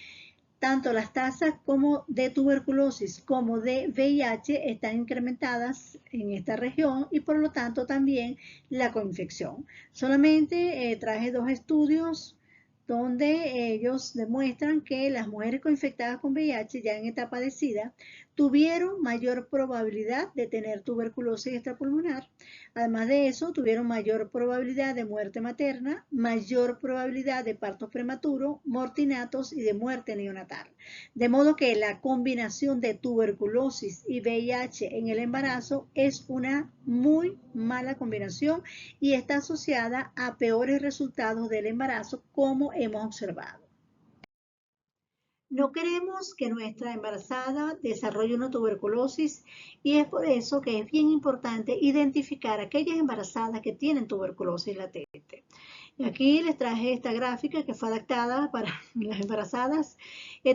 tanto las tasas como de tuberculosis como de VIH están incrementadas en esta región y por lo tanto también la coinfección. Solamente traje dos estudios donde ellos demuestran que las mujeres coinfectadas con VIH ya en etapa de SIDA tuvieron mayor probabilidad de tener tuberculosis extrapulmonar. Además de eso, tuvieron mayor probabilidad de muerte materna, mayor probabilidad de partos prematuros, mortinatos y de muerte neonatal. De modo que la combinación de tuberculosis y VIH en el embarazo es una muy mala combinación y está asociada a peores resultados del embarazo, como hemos observado. No queremos que nuestra embarazada desarrolle una tuberculosis y es por eso que es bien importante identificar a aquellas embarazadas que tienen tuberculosis latente. Y aquí les traje esta gráfica que fue adaptada para las embarazadas.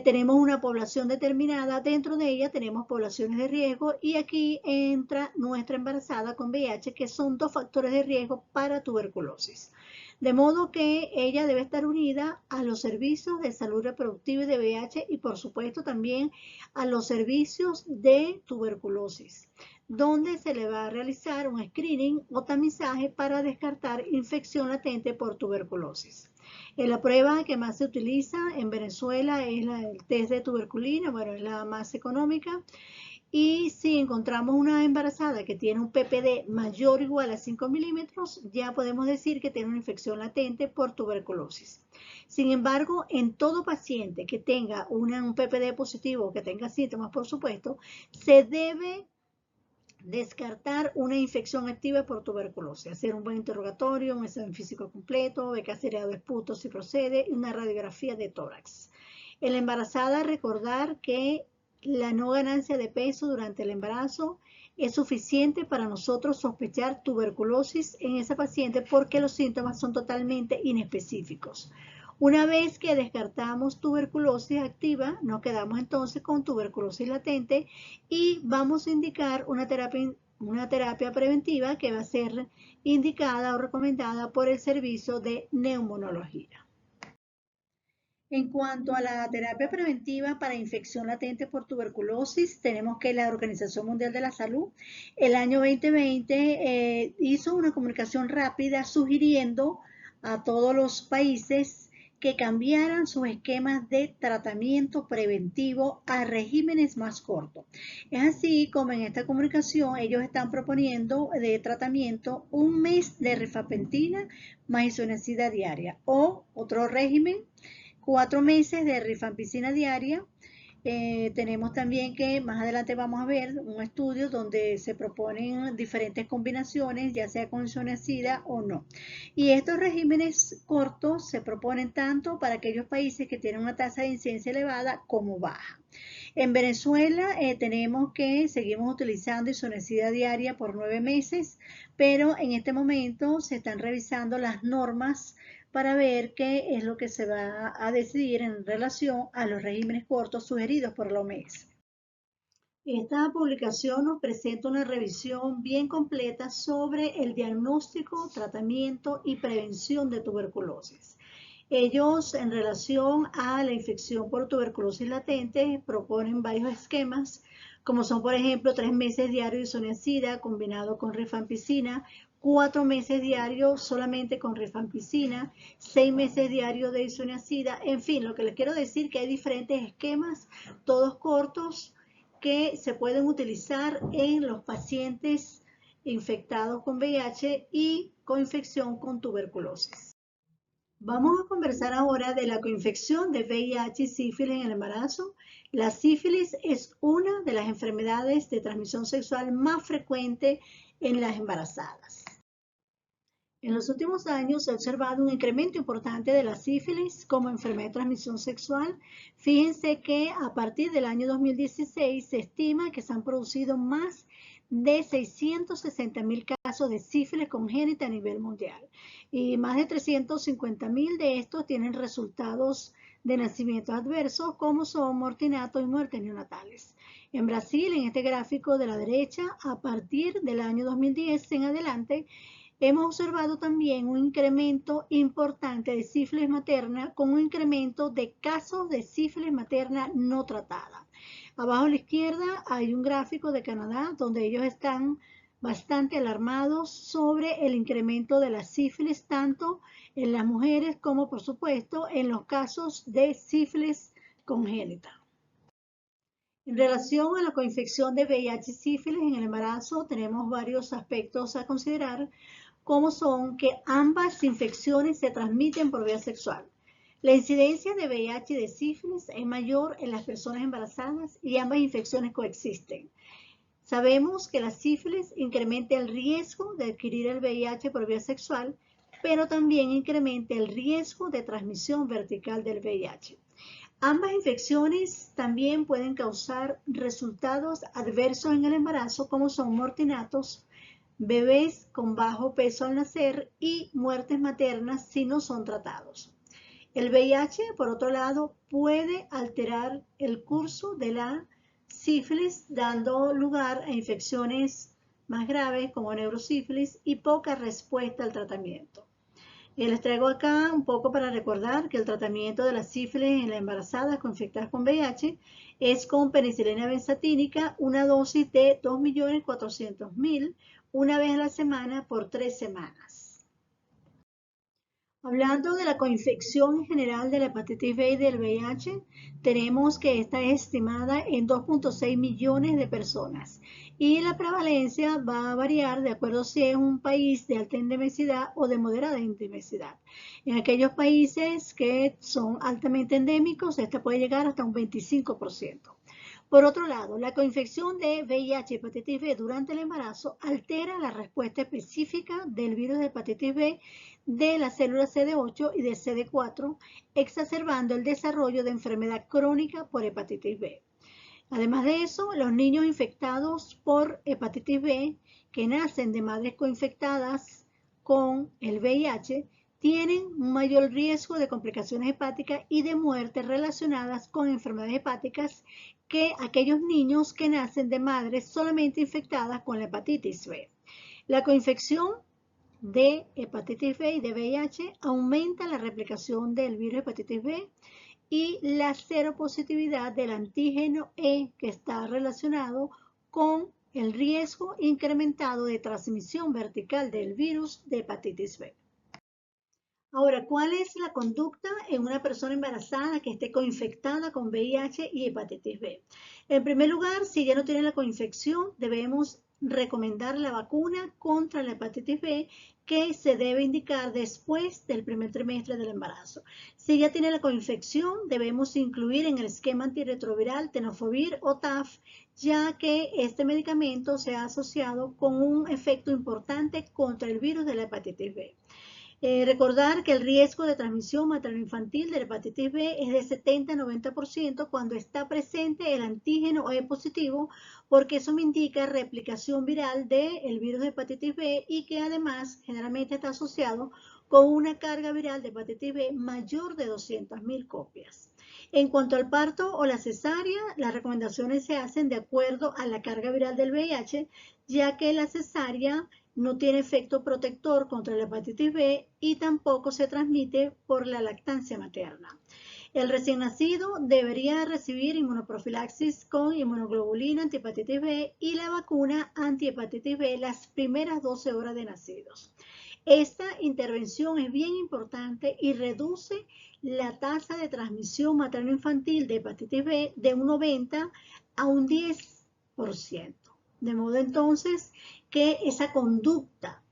Tenemos una población determinada, dentro de ella tenemos poblaciones de riesgo y aquí entra nuestra embarazada con VIH, que son dos factores de riesgo para tuberculosis. De modo que ella debe estar unida a los servicios de salud reproductiva y de VIH y por supuesto también a los servicios de tuberculosis, donde se le va a realizar un screening o tamizaje para descartar infección latente por tuberculosis. La prueba que más se utiliza en Venezuela es el test de tuberculina, bueno, es la más económica. Y si encontramos una embarazada que tiene un PPD mayor o igual a 5 milímetros, ya podemos decir que tiene una infección latente por tuberculosis. Sin embargo, en todo paciente que tenga un PPD positivo, que tenga síntomas, por supuesto, se debe descartar una infección activa por tuberculosis, hacer un buen interrogatorio, un examen físico completo, becacerado de esputo si procede y una radiografía de tórax. En la embarazada, recordar que la no ganancia de peso durante el embarazo es suficiente para nosotros sospechar tuberculosis en esa paciente porque los síntomas son totalmente inespecíficos. Una vez que descartamos tuberculosis activa, nos quedamos entonces con tuberculosis latente y vamos a indicar una terapia preventiva que va a ser indicada o recomendada por el servicio de neumonología. En cuanto a la terapia preventiva para infección latente por tuberculosis, tenemos que la Organización Mundial de la Salud el año 2020 hizo una comunicación rápida sugiriendo a todos los países que cambiaran sus esquemas de tratamiento preventivo a regímenes más cortos. Es así como en esta comunicación ellos están proponiendo de tratamiento un mes de rifampicina más isoniazida diaria o otro régimen 4 meses de rifampicina diaria. Tenemos también que más adelante vamos a ver un estudio donde se proponen diferentes combinaciones, ya sea con isoniazida o no. Y estos regímenes cortos se proponen tanto para aquellos países que tienen una tasa de incidencia elevada como baja. En Venezuela tenemos que seguimos utilizando isoniazida diaria por 9 meses, pero en este momento se están revisando las normas para ver qué es lo que se va a decidir en relación a los regímenes cortos sugeridos por la OMS. Esta publicación nos presenta una revisión bien completa sobre el diagnóstico, tratamiento y prevención de tuberculosis. Ellos, en relación a la infección por tuberculosis latente, proponen varios esquemas, como son, por ejemplo, 3 meses diarios de isoniazida combinado con rifampicina, 4 meses diarios solamente con rifampicina, 6 meses diarios de isoniazida. En fin, lo que les quiero decir es que hay diferentes esquemas, todos cortos, que se pueden utilizar en los pacientes infectados con VIH y con infección con tuberculosis. Vamos a conversar ahora de la coinfección de VIH y sífilis en el embarazo. La sífilis es una de las enfermedades de transmisión sexual más frecuente en las embarazadas. En los últimos años se ha observado un incremento importante de la sífilis como enfermedad de transmisión sexual. Fíjense que a partir del año 2016 se estima que se han producido más de 660.000 casos de sífilis congénita a nivel mundial y más de 350.000 de estos tienen resultados de nacimientos adversos como son mortinato y muertes neonatales. En Brasil, en este gráfico de la derecha, a partir del año 2010 en adelante, hemos observado también un incremento importante de sífilis materna con un incremento de casos de sífilis materna no tratada. Abajo a la izquierda hay un gráfico de Canadá donde ellos están bastante alarmados sobre el incremento de la sífilis tanto en las mujeres como por supuesto en los casos de sífilis congénita. En relación a la coinfección de VIH y sífilis en el embarazo, tenemos varios aspectos a considerar, como son que ambas infecciones se transmiten por vía sexual. La incidencia de VIH y de sífilis es mayor en las personas embarazadas y ambas infecciones coexisten. Sabemos que la sífilis incrementa el riesgo de adquirir el VIH por vía sexual, pero también incrementa el riesgo de transmisión vertical del VIH. Ambas infecciones también pueden causar resultados adversos en el embarazo, como son mortinatos, bebés con bajo peso al nacer y muertes maternas si no son tratados. El VIH, por otro lado, puede alterar el curso de la sífilis, dando lugar a infecciones más graves como neurosífilis y poca respuesta al tratamiento. Les traigo acá un poco para recordar que el tratamiento de la sífilis en las embarazadas infectadas con VIH es con penicilina benzatínica, una dosis de 2.400.000 una vez a la semana por 3 semanas. Hablando de la coinfección en general de la hepatitis B y del VIH, tenemos que esta es estimada en 2.6 millones de personas y la prevalencia va a variar de acuerdo si es un país de alta endemicidad o de moderada endemicidad. En aquellos países que son altamente endémicos, esta puede llegar hasta un 25%. Por otro lado, la coinfección de VIH y hepatitis B durante el embarazo altera la respuesta específica del virus de hepatitis B de las células CD8 y de CD4, exacerbando el desarrollo de enfermedad crónica por hepatitis B. Además de eso, los niños infectados por hepatitis B que nacen de madres coinfectadas con el VIH tienen un mayor riesgo de complicaciones hepáticas y de muerte relacionadas con enfermedades hepáticas que aquellos niños que nacen de madres solamente infectadas con la hepatitis B. La coinfección de hepatitis B y de VIH aumenta la replicación del virus de hepatitis B y la seropositividad del antígeno E que está relacionado con el riesgo incrementado de transmisión vertical del virus de hepatitis B. Ahora, ¿cuál es la conducta en una persona embarazada que esté coinfectada con VIH y hepatitis B? En primer lugar, si ya no tiene la coinfección, debemos recomendar la vacuna contra la hepatitis B que se debe indicar después del primer trimestre del embarazo. Si ya tiene la coinfección, debemos incluir en el esquema antirretroviral tenofovir o TAF, ya que este medicamento se ha asociado con un efecto importante contra el virus de la hepatitis B. Recordar que el riesgo de transmisión materno-infantil de la hepatitis B es de 70 a 90% cuando está presente el antígeno E positivo, porque eso me indica replicación viral del virus de hepatitis B y que además generalmente está asociado con una carga viral de hepatitis B mayor de 200.000 copias. En cuanto al parto o la cesárea, las recomendaciones se hacen de acuerdo a la carga viral del VIH, ya que la cesárea no tiene efecto protector contra la hepatitis B y tampoco se transmite por la lactancia materna. El recién nacido debería recibir inmunoprofilaxis con inmunoglobulina antihepatitis B y la vacuna antihepatitis B las primeras 12 horas de nacidos. Esta intervención es bien importante y reduce la tasa de transmisión materno-infantil de hepatitis B de un 90 a un 10%. De modo entonces que esa conducta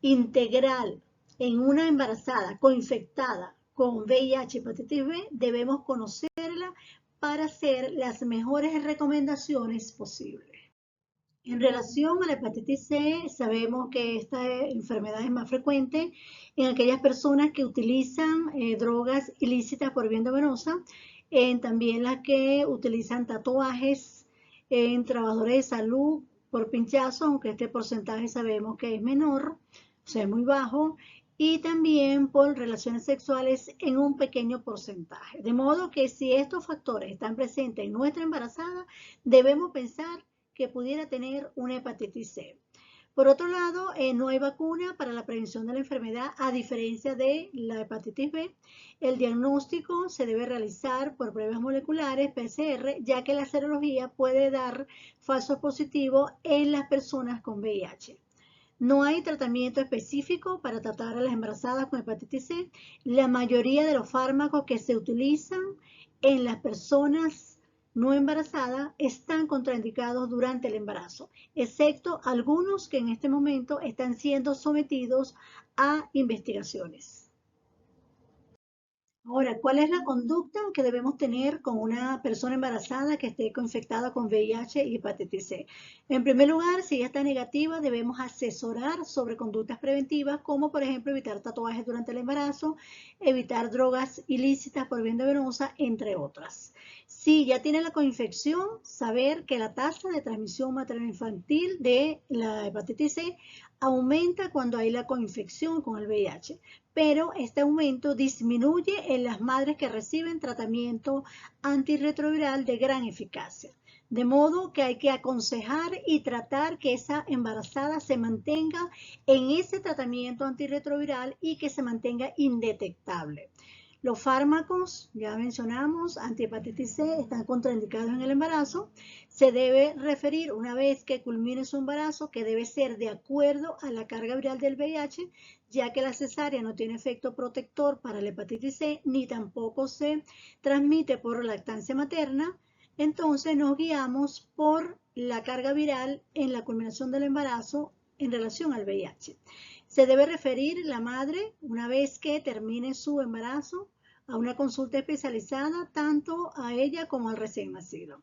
integral en una embarazada coinfectada con VIH y hepatitis B, debemos conocerla para hacer las mejores recomendaciones posibles. En relación a la hepatitis C, sabemos que esta enfermedad es más frecuente en aquellas personas que utilizan drogas ilícitas por vía endovenosa, también las que utilizan tatuajes, en trabajadores de salud por pinchazo, aunque este porcentaje sabemos que es menor, o sea, es muy bajo, y también por relaciones sexuales en un pequeño porcentaje. De modo que si estos factores están presentes en nuestra embarazada, debemos pensar que pudiera tener una hepatitis C. Por otro lado, no hay vacuna para la prevención de la enfermedad, a diferencia de la hepatitis B. El diagnóstico se debe realizar por pruebas moleculares, PCR, ya que la serología puede dar falsos positivos en las personas con VIH. No hay tratamiento específico para tratar a las embarazadas con hepatitis C. La mayoría de los fármacos que se utilizan en las personas no embarazadas están contraindicados durante el embarazo, excepto algunos que en este momento están siendo sometidos a investigaciones. Ahora, ¿cuál es la conducta que debemos tener con una persona embarazada que esté infectada con VIH y hepatitis C? En primer lugar, si ella está negativa, debemos asesorar sobre conductas preventivas, como por ejemplo evitar tatuajes durante el embarazo, evitar drogas ilícitas por vía endovenosa, entre otras. Si ya tiene la coinfección, saber que la tasa de transmisión materno-infantil de la hepatitis C aumenta cuando hay la coinfección con el VIH, pero este aumento disminuye en las madres que reciben tratamiento antirretroviral de gran eficacia. De modo que hay que aconsejar y tratar que esa embarazada se mantenga en ese tratamiento antirretroviral y que se mantenga indetectable. Los fármacos, ya mencionamos, antihepatitis C, están contraindicados en el embarazo. Se debe referir una vez que culmine su embarazo, que debe ser de acuerdo a la carga viral del VIH, ya que la cesárea no tiene efecto protector para la hepatitis C, ni tampoco se transmite por lactancia materna. Entonces nos guiamos por la carga viral en la culminación del embarazo en relación al VIH. Se debe referir la madre, una vez que termine su embarazo, a una consulta especializada tanto a ella como al recién nacido.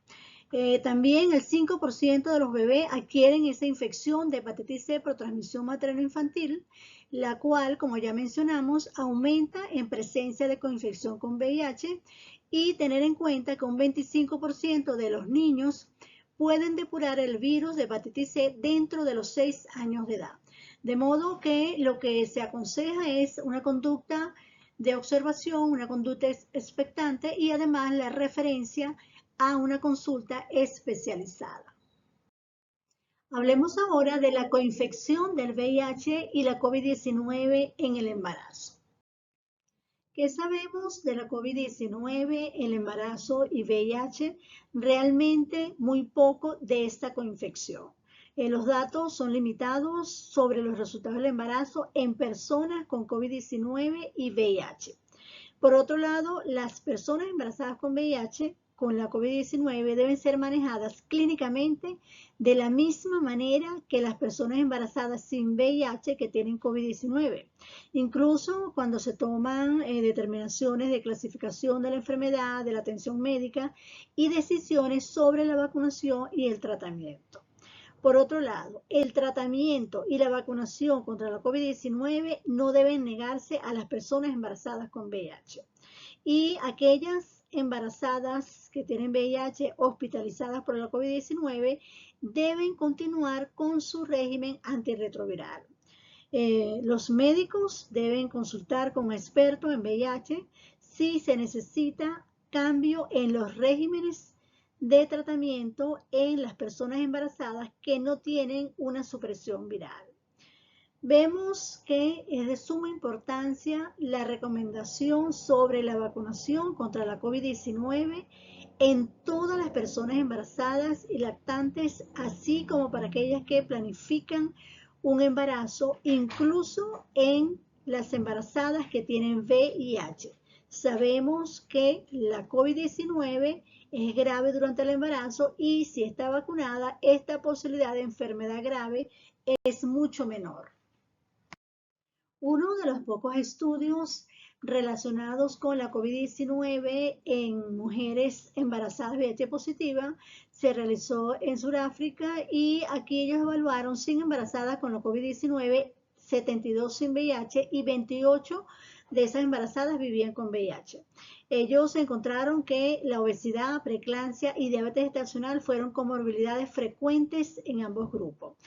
También el 5% de los bebés adquieren esa infección de hepatitis C por transmisión materno-infantil, la cual, como ya mencionamos, aumenta en presencia de coinfección con VIH, y tener en cuenta que un 25% de los niños pueden depurar el virus de hepatitis C dentro de los 6 años de edad. De modo que lo que se aconseja es una conducta de observación, una conducta expectante y además la referencia a una consulta especializada. Hablemos ahora de la coinfección del VIH y la COVID-19 en el embarazo. ¿Qué sabemos de la COVID-19, el embarazo y VIH? Realmente muy poco de esta coinfección. Los datos son limitados sobre los resultados del embarazo en personas con COVID-19 y VIH. Por otro lado, las personas embarazadas con VIH, con la COVID-19, deben ser manejadas clínicamente de la misma manera que las personas embarazadas sin VIH que tienen COVID-19. Incluso cuando se toman determinaciones de clasificación de la enfermedad, de la atención médica y decisiones sobre la vacunación y el tratamiento. Por otro lado, el tratamiento y la vacunación contra la COVID-19 no deben negarse a las personas embarazadas con VIH. Y aquellas embarazadas que tienen VIH hospitalizadas por la COVID-19 deben continuar con su régimen antirretroviral. Los médicos deben consultar con expertos en VIH si se necesita cambio en los regímenes de tratamiento en las personas embarazadas que no tienen una supresión viral. Vemos que es de suma importancia la recomendación sobre la vacunación contra la COVID-19 en todas las personas embarazadas y lactantes, así como para aquellas que planifican un embarazo, incluso en las embarazadas que tienen VIH. Sabemos que la COVID-19 es grave durante el embarazo y si está vacunada, esta posibilidad de enfermedad grave es mucho menor. Uno de los pocos estudios relacionados con la COVID-19 en mujeres embarazadas VIH positiva se realizó en Sudáfrica y aquí ellos evaluaron 100 embarazadas con la COVID-19, 72 sin VIH y 28 de esas embarazadas vivían con VIH. Ellos encontraron que la obesidad, preeclampsia y diabetes gestacional fueron comorbilidades frecuentes en ambos grupos.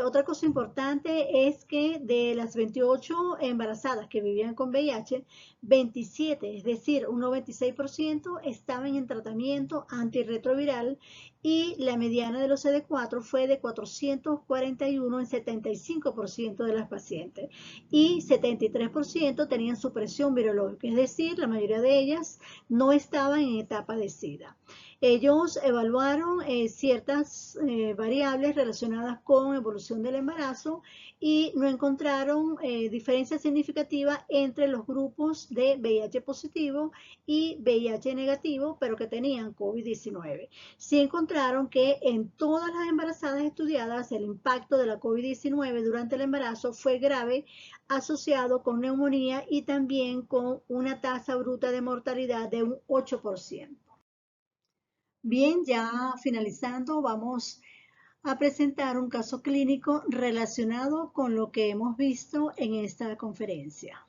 Otra cosa importante es que de las 28 embarazadas que vivían con VIH, 27, es decir, un 96% estaban en tratamiento antirretroviral y la mediana de los CD4 fue de 441 en 75% de las pacientes y 73% tenían supresión virológica, es decir, la mayoría de ellas no estaban en etapa de SIDA. Ellos evaluaron ciertas variables relacionadas con evolución del embarazo y no encontraron diferencia significativa entre los grupos de VIH positivo y VIH negativo, pero que tenían COVID-19. Sí encontraron que en todas las embarazadas estudiadas el impacto de la COVID-19 durante el embarazo fue grave, asociado con neumonía y también con una tasa bruta de mortalidad de un 8%. Bien, ya finalizando, vamos a presentar un caso clínico relacionado con lo que hemos visto en esta conferencia.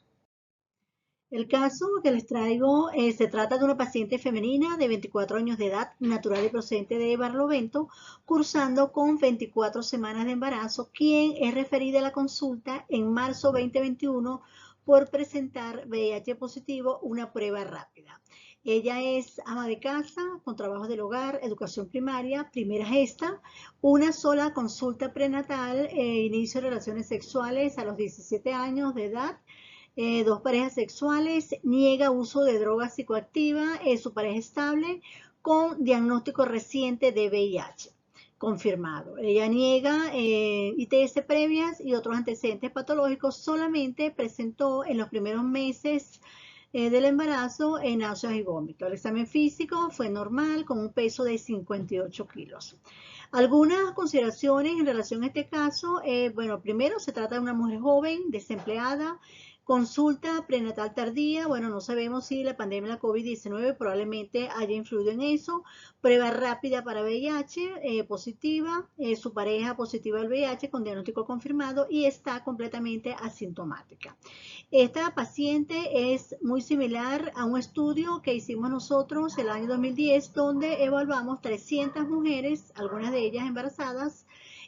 El caso que les traigo se trata de una paciente femenina de 24 años de edad, natural y procedente de Barlovento, cursando con 24 semanas de embarazo, quien es referida a la consulta en marzo 2021 por presentar VIH positivo, una prueba rápida. Ella es ama de casa, con trabajo del hogar, educación primaria, primera gesta, una sola consulta prenatal, inicio de relaciones sexuales a los 17 años de edad, dos parejas sexuales, niega uso de drogas psicoactivas, su pareja estable, con diagnóstico reciente de VIH confirmado. Ella niega ITS previas y otros antecedentes patológicos, solamente presentó en los primeros meses del embarazo náuseas y vómitos. El examen físico fue normal con un peso de 58 kilos. Algunas consideraciones en relación a este caso, bueno, primero se trata de una mujer joven, desempleada, consulta prenatal tardía, bueno, no sabemos si la pandemia de la COVID-19 probablemente haya influido en eso, prueba rápida para VIH positiva, su pareja positiva al VIH con diagnóstico confirmado y está completamente asintomática. Esta paciente es muy similar a un estudio que hicimos nosotros el año 2010, donde evaluamos 300 mujeres, algunas de ellas embarazadas,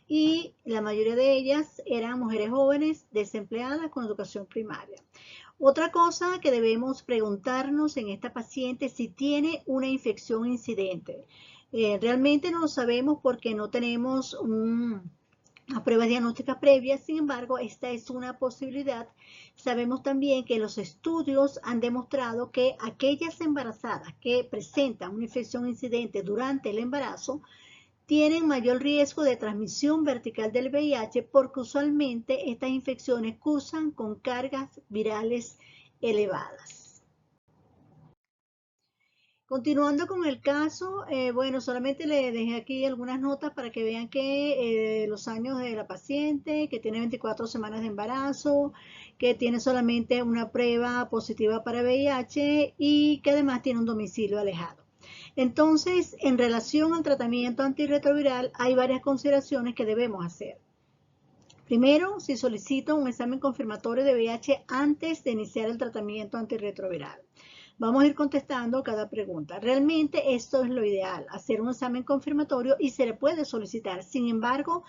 y la mayoría de ellas eran mujeres jóvenes desempleadas con educación primaria. Otra cosa que debemos preguntarnos en esta paciente es si tiene una infección incidente. Realmente no lo sabemos porque no tenemos una prueba diagnóstica previa, sin embargo, esta es una posibilidad. Sabemos también que los estudios han demostrado que aquellas embarazadas que presentan una infección incidente durante el embarazo tienen mayor riesgo de transmisión vertical del VIH porque usualmente estas infecciones cursan con cargas virales elevadas. Continuando con el caso, bueno, solamente le dejé aquí algunas notas para que vean que los años de la paciente, que tiene 24 semanas de embarazo, que tiene solamente una prueba positiva para VIH y que además tiene un domicilio alejado. Entonces, en relación al tratamiento antirretroviral, hay varias consideraciones que debemos hacer. Primero, si solicito un examen confirmatorio de VIH antes de iniciar el tratamiento antirretroviral. Vamos a ir contestando cada pregunta. Realmente esto es lo ideal, hacer un examen confirmatorio y se le puede solicitar. Sin embargo,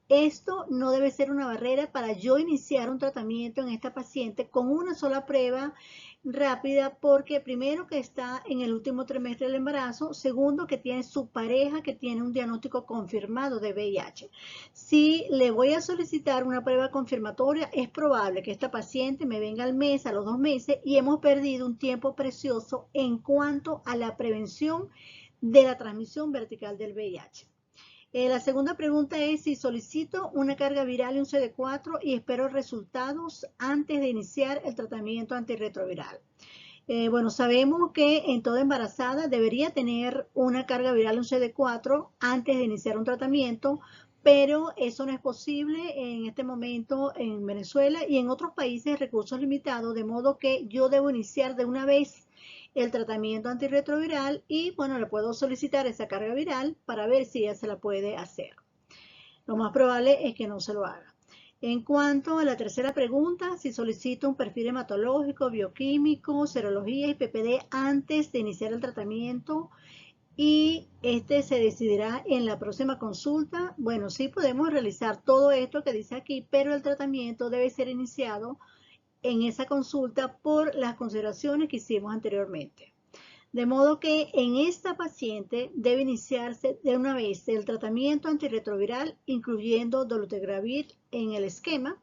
esto no debe ser una barrera para yo iniciar un tratamiento en esta paciente con una sola prueba rápida, porque primero que está en el último trimestre del embarazo, segundo que tiene su pareja que tiene un diagnóstico confirmado de VIH. Si le voy a solicitar una prueba confirmatoria, es probable que esta paciente me venga al mes, a los 2 meses, y hemos perdido un tiempo precioso en cuanto a la prevención de la transmisión vertical del VIH. La segunda pregunta es si solicito una carga viral y un CD4 y espero resultados antes de iniciar el tratamiento antirretroviral. Bueno, sabemos que en toda embarazada debería tener una carga viral y un CD4 antes de iniciar un tratamiento pero eso no es posible en este momento en Venezuela y en otros países de recursos limitados, de modo que yo debo iniciar de una vez el tratamiento antirretroviral y bueno, le puedo solicitar esa carga viral para ver si ya se la puede hacer. Lo más probable es que no se lo haga. En cuanto a la tercera pregunta, si solicito un perfil hematológico, bioquímico, serología y PPD antes de iniciar el tratamiento y este se decidirá en la próxima consulta, bueno, sí podemos realizar todo esto que dice aquí, pero el tratamiento debe ser iniciado en esa consulta por las consideraciones que hicimos anteriormente. De modo que en esta paciente debe iniciarse de una vez el tratamiento antirretroviral, incluyendo dolutegravir en el esquema.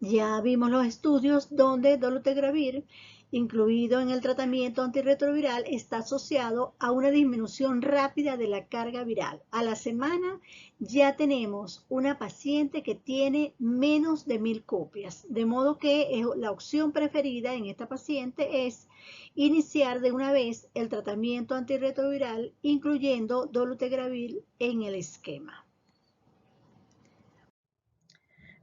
Ya vimos los estudios donde dolutegravir, incluido en el tratamiento antirretroviral, está asociado a una disminución rápida de la carga viral. A la semana ya tenemos una paciente que tiene menos de 1000 copias, de modo que la opción preferida en esta paciente es iniciar de una vez el tratamiento antirretroviral, incluyendo dolutegravir en el esquema.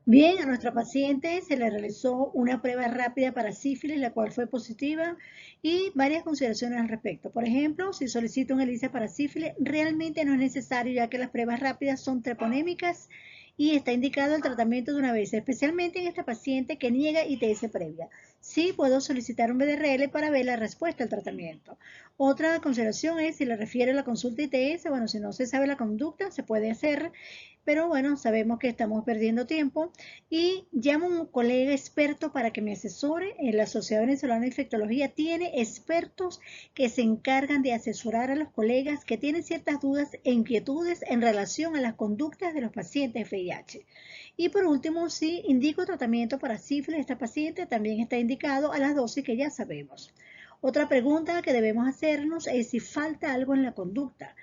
Bien, a nuestra paciente se le realizó una prueba rápida para sífilis, la cual fue positiva, y varias consideraciones al respecto. Por ejemplo, si solicito un ELISA para sífilis, realmente no es necesario, ya que las pruebas rápidas son treponémicas y está indicado el tratamiento de una vez, especialmente en esta paciente que niega ITS previa. Sí puedo solicitar un BDRL para ver la respuesta al tratamiento. Otra consideración es si le refiere a la consulta ITS, bueno, si no se sabe la conducta, se puede hacer, pero bueno, sabemos que estamos perdiendo tiempo y llamo a un colega experto para que me asesore. En la Sociedad Venezolana de Infectología tiene expertos que se encargan de asesorar a los colegas que tienen ciertas dudas e inquietudes en relación a las conductas de los pacientes VIH. Y por último, si indico tratamiento para sífilis, esta paciente también está indicado a las dosis que ya sabemos. Otra pregunta que debemos hacernos es si falta algo en la conducta.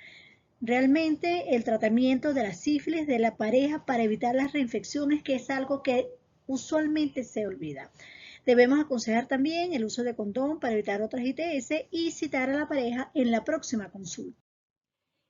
Realmente el tratamiento de la sífilis de la pareja para evitar las reinfecciones, que es algo que usualmente se olvida. Debemos aconsejar también el uso de condón para evitar otras ITS y citar a la pareja en la próxima consulta.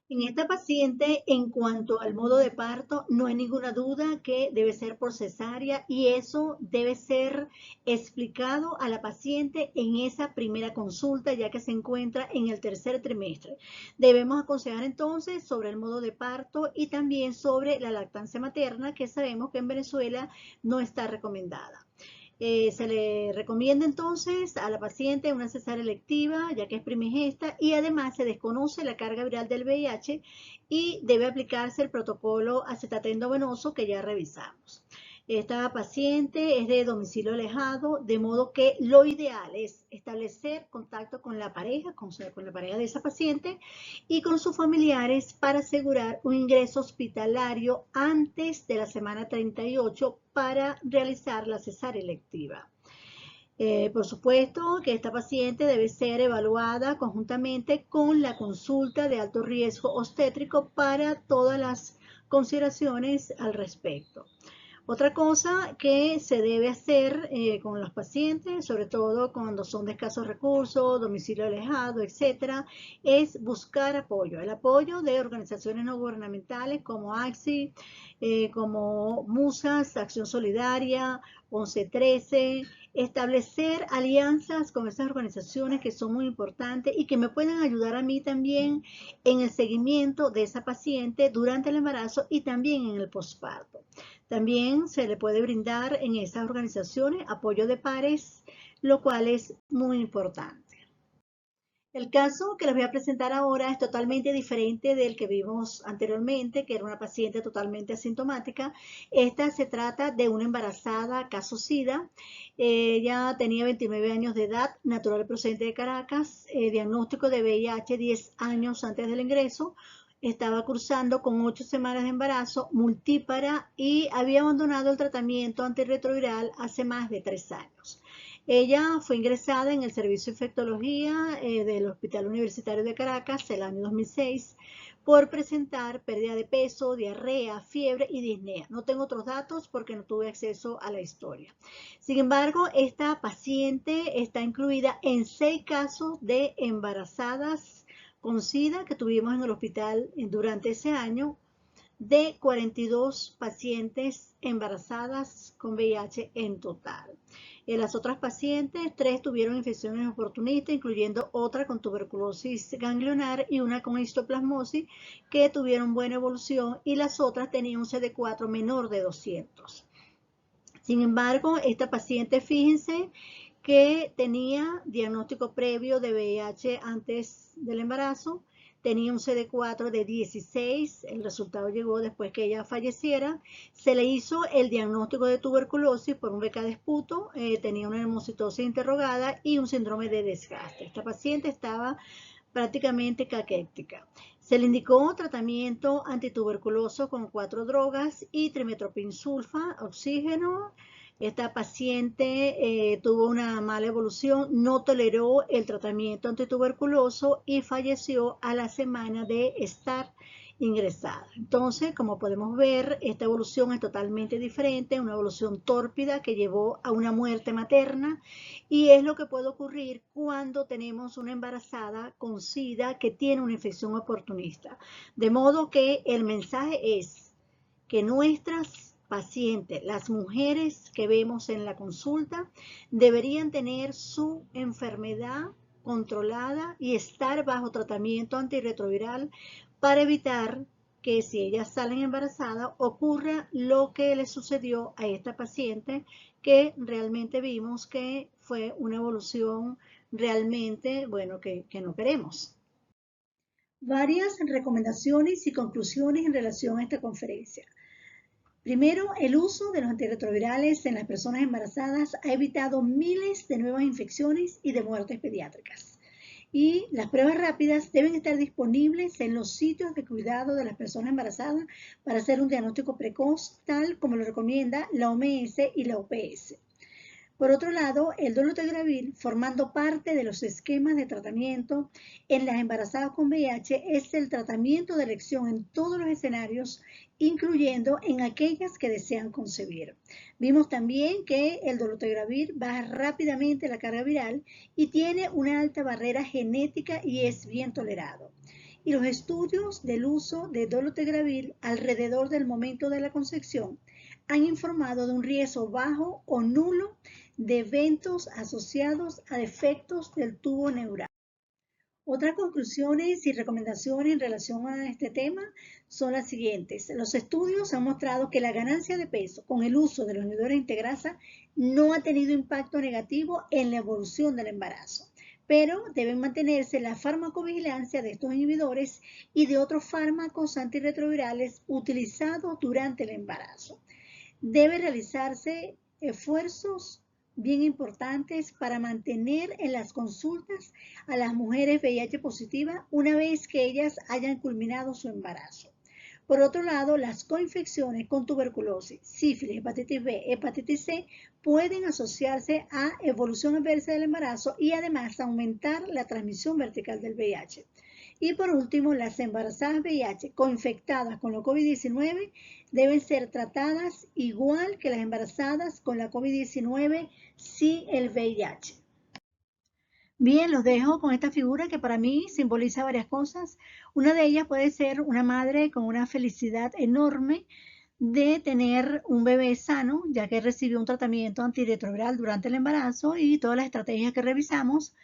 En esta paciente, en cuanto al modo de parto, no hay ninguna duda que debe ser por cesárea y eso debe ser explicado a la paciente en esa primera consulta, ya que se encuentra en el tercer trimestre. Debemos aconsejar entonces sobre el modo de parto y también sobre la lactancia materna, que sabemos que en Venezuela no está recomendada. Se le recomienda entonces a la paciente una cesárea electiva, ya que es primigesta, y además se desconoce la carga viral del VIH y debe aplicarse el protocolo acetato-endovenoso que ya revisamos. Esta paciente es de domicilio alejado, de modo que lo ideal es establecer contacto con la pareja, con la pareja de esa paciente y con sus familiares para asegurar un ingreso hospitalario antes de la semana 38 para realizar la cesárea electiva. Por supuesto que esta paciente debe ser evaluada conjuntamente con la consulta de alto riesgo obstétrico para todas las consideraciones al respecto. Otra cosa que se debe hacer con los pacientes, sobre todo cuando son de escasos recursos, domicilio alejado, etcétera, es buscar apoyo. El apoyo de organizaciones no gubernamentales como AXI, como MUSAS, Acción Solidaria, 1113, establecer alianzas con esas organizaciones que son muy importantes y que me pueden ayudar a mí también en el seguimiento de esa paciente durante el embarazo y también en el posparto. También se le puede brindar en esas organizaciones apoyo de pares, lo cual es muy importante. El caso que les voy a presentar ahora es totalmente diferente del que vimos anteriormente, que era una paciente totalmente asintomática. Esta se trata de una embarazada caso SIDA. Ella tenía 29 años de edad, natural procedente de Caracas, diagnóstico de VIH 10 años antes del ingreso. Estaba cursando con 8 semanas de embarazo, multípara y había abandonado el tratamiento antirretroviral hace más de 3 años. Ella fue ingresada en el servicio de infectología del Hospital Universitario de Caracas el año 2006 por presentar pérdida de peso, diarrea, fiebre y disnea. No tengo otros datos porque no tuve acceso a la historia. Sin embargo, esta paciente está incluida en 6 casos de embarazadas con SIDA que tuvimos en el hospital durante ese año de 42 pacientes embarazadas con VIH en total. En las otras pacientes, 3 tuvieron infecciones oportunistas, incluyendo otra con tuberculosis ganglionar y una con histoplasmosis, que tuvieron buena evolución, y las otras tenían un CD4 menor de 200. Sin embargo, esta paciente, fíjense que tenía diagnóstico previo de VIH antes del embarazo, tenía un CD4 de 16, el resultado llegó después que ella falleciera. Se le hizo el diagnóstico de tuberculosis por un BK de esputo, tenía una hemocitosis interrogada y un síndrome de desgaste. Esta paciente estaba prácticamente caquética. Se le indicó tratamiento antituberculoso con 4 drogas y trimetoprim sulfa, oxígeno. Esta paciente tuvo una mala evolución, no toleró el tratamiento antituberculoso y falleció a la semana de estar ingresada. Entonces, como podemos ver, esta evolución es totalmente diferente, una evolución tórpida que llevó a una muerte materna, y es lo que puede ocurrir cuando tenemos una embarazada con SIDA que tiene una infección oportunista. De modo que el mensaje es que nuestras pacientes, las mujeres que vemos en la consulta, deberían tener su enfermedad controlada y estar bajo tratamiento antirretroviral para evitar que, si ellas salen embarazadas, ocurra lo que le sucedió a esta paciente, que realmente vimos que fue una evolución realmente, bueno, que no queremos. Varias recomendaciones y conclusiones en relación a esta conferencia. Primero, el uso de los antirretrovirales en las personas embarazadas ha evitado miles de nuevas infecciones y de muertes pediátricas. Y las pruebas rápidas deben estar disponibles en los sitios de cuidado de las personas embarazadas para hacer un diagnóstico precoz, tal como lo recomienda la OMS y la OPS. Por otro lado, el dolutegravir, formando parte de los esquemas de tratamiento en las embarazadas con VIH, es el tratamiento de elección en todos los escenarios, incluyendo en aquellas que desean concebir. Vimos también que el dolutegravir baja rápidamente la carga viral y tiene una alta barrera genética y es bien tolerado. Y los estudios del uso de dolutegravir alrededor del momento de la concepción han informado de un riesgo bajo o nulo de eventos asociados a defectos del tubo neural. Otras conclusiones y recomendaciones en relación a este tema son las siguientes. Los estudios han mostrado que la ganancia de peso con el uso de los inhibidores de integrasa no ha tenido impacto negativo en la evolución del embarazo, pero deben mantenerse la farmacovigilancia de estos inhibidores y de otros fármacos antirretrovirales utilizados durante el embarazo. Debe realizarse esfuerzos bien importantes para mantener en las consultas a las mujeres VIH positivas una vez que ellas hayan culminado su embarazo. Por otro lado, las coinfecciones con tuberculosis, sífilis, hepatitis B, hepatitis C pueden asociarse a evolución adversa del embarazo y además aumentar la transmisión vertical del VIH. Y por último, las embarazadas VIH coinfectadas con la COVID-19 deben ser tratadas igual que las embarazadas con la COVID-19 sin el VIH. Bien, los dejo con esta figura que para mí simboliza varias cosas. Una de ellas puede ser una madre con una felicidad enorme de tener un bebé sano, ya que recibió un tratamiento antirretroviral durante el embarazo y todas las estrategias que revisamos.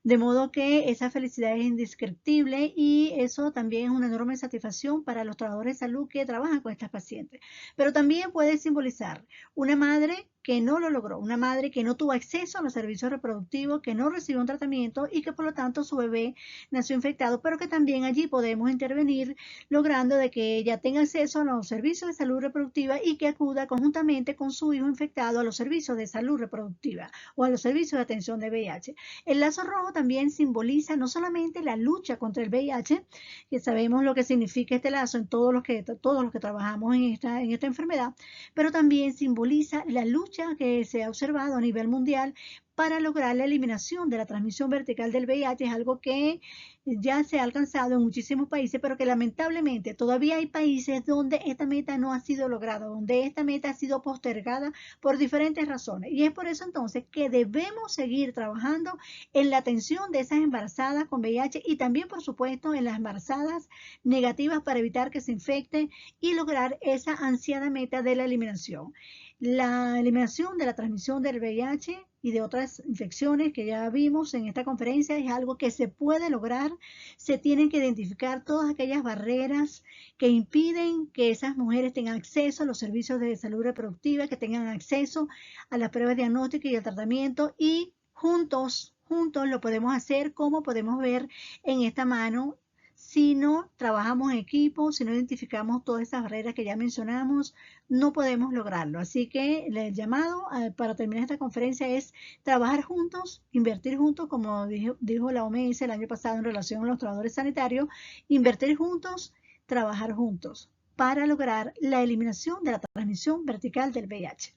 De modo que esa felicidad es indescriptible y eso también es una enorme satisfacción para los trabajadores de salud que trabajan con estas pacientes. Pero también puede simbolizar una madre que no lo logró, una madre que no tuvo acceso a los servicios reproductivos, que no recibió un tratamiento y que por lo tanto su bebé nació infectado, pero que también allí podemos intervenir logrando de que ella tenga acceso a los servicios de salud reproductiva y que acuda conjuntamente con su hijo infectado a los servicios de salud reproductiva o a los servicios de atención de VIH. El lazo rojo también simboliza no solamente la lucha contra el VIH, que sabemos lo que significa este lazo en todos los que trabajamos en esta enfermedad, pero también simboliza la lucha que se ha observado a nivel mundial para lograr la eliminación de la transmisión vertical del VIH. Es algo que ya se ha alcanzado en muchísimos países, pero que lamentablemente todavía hay países donde esta meta no ha sido lograda, donde esta meta ha sido postergada por diferentes razones. Y es por eso entonces que debemos seguir trabajando en la atención de esas embarazadas con VIH y también, por supuesto, en las embarazadas negativas para evitar que se infecten y lograr esa ansiada meta de la eliminación. La eliminación de la transmisión del VIH y de otras infecciones que ya vimos en esta conferencia es algo que se puede lograr. Se tienen que identificar todas aquellas barreras que impiden que esas mujeres tengan acceso a los servicios de salud reproductiva, que tengan acceso a las pruebas diagnósticas y al tratamiento, y juntos lo podemos hacer, como podemos ver en esta mano. Si no trabajamos en equipo, si no identificamos todas esas barreras que ya mencionamos, no podemos lograrlo. Así que el llamado para terminar esta conferencia es trabajar juntos, invertir juntos, como dijo la OMS el año pasado en relación a los trabajadores sanitarios, invertir juntos, trabajar juntos para lograr la eliminación de la transmisión vertical del VIH.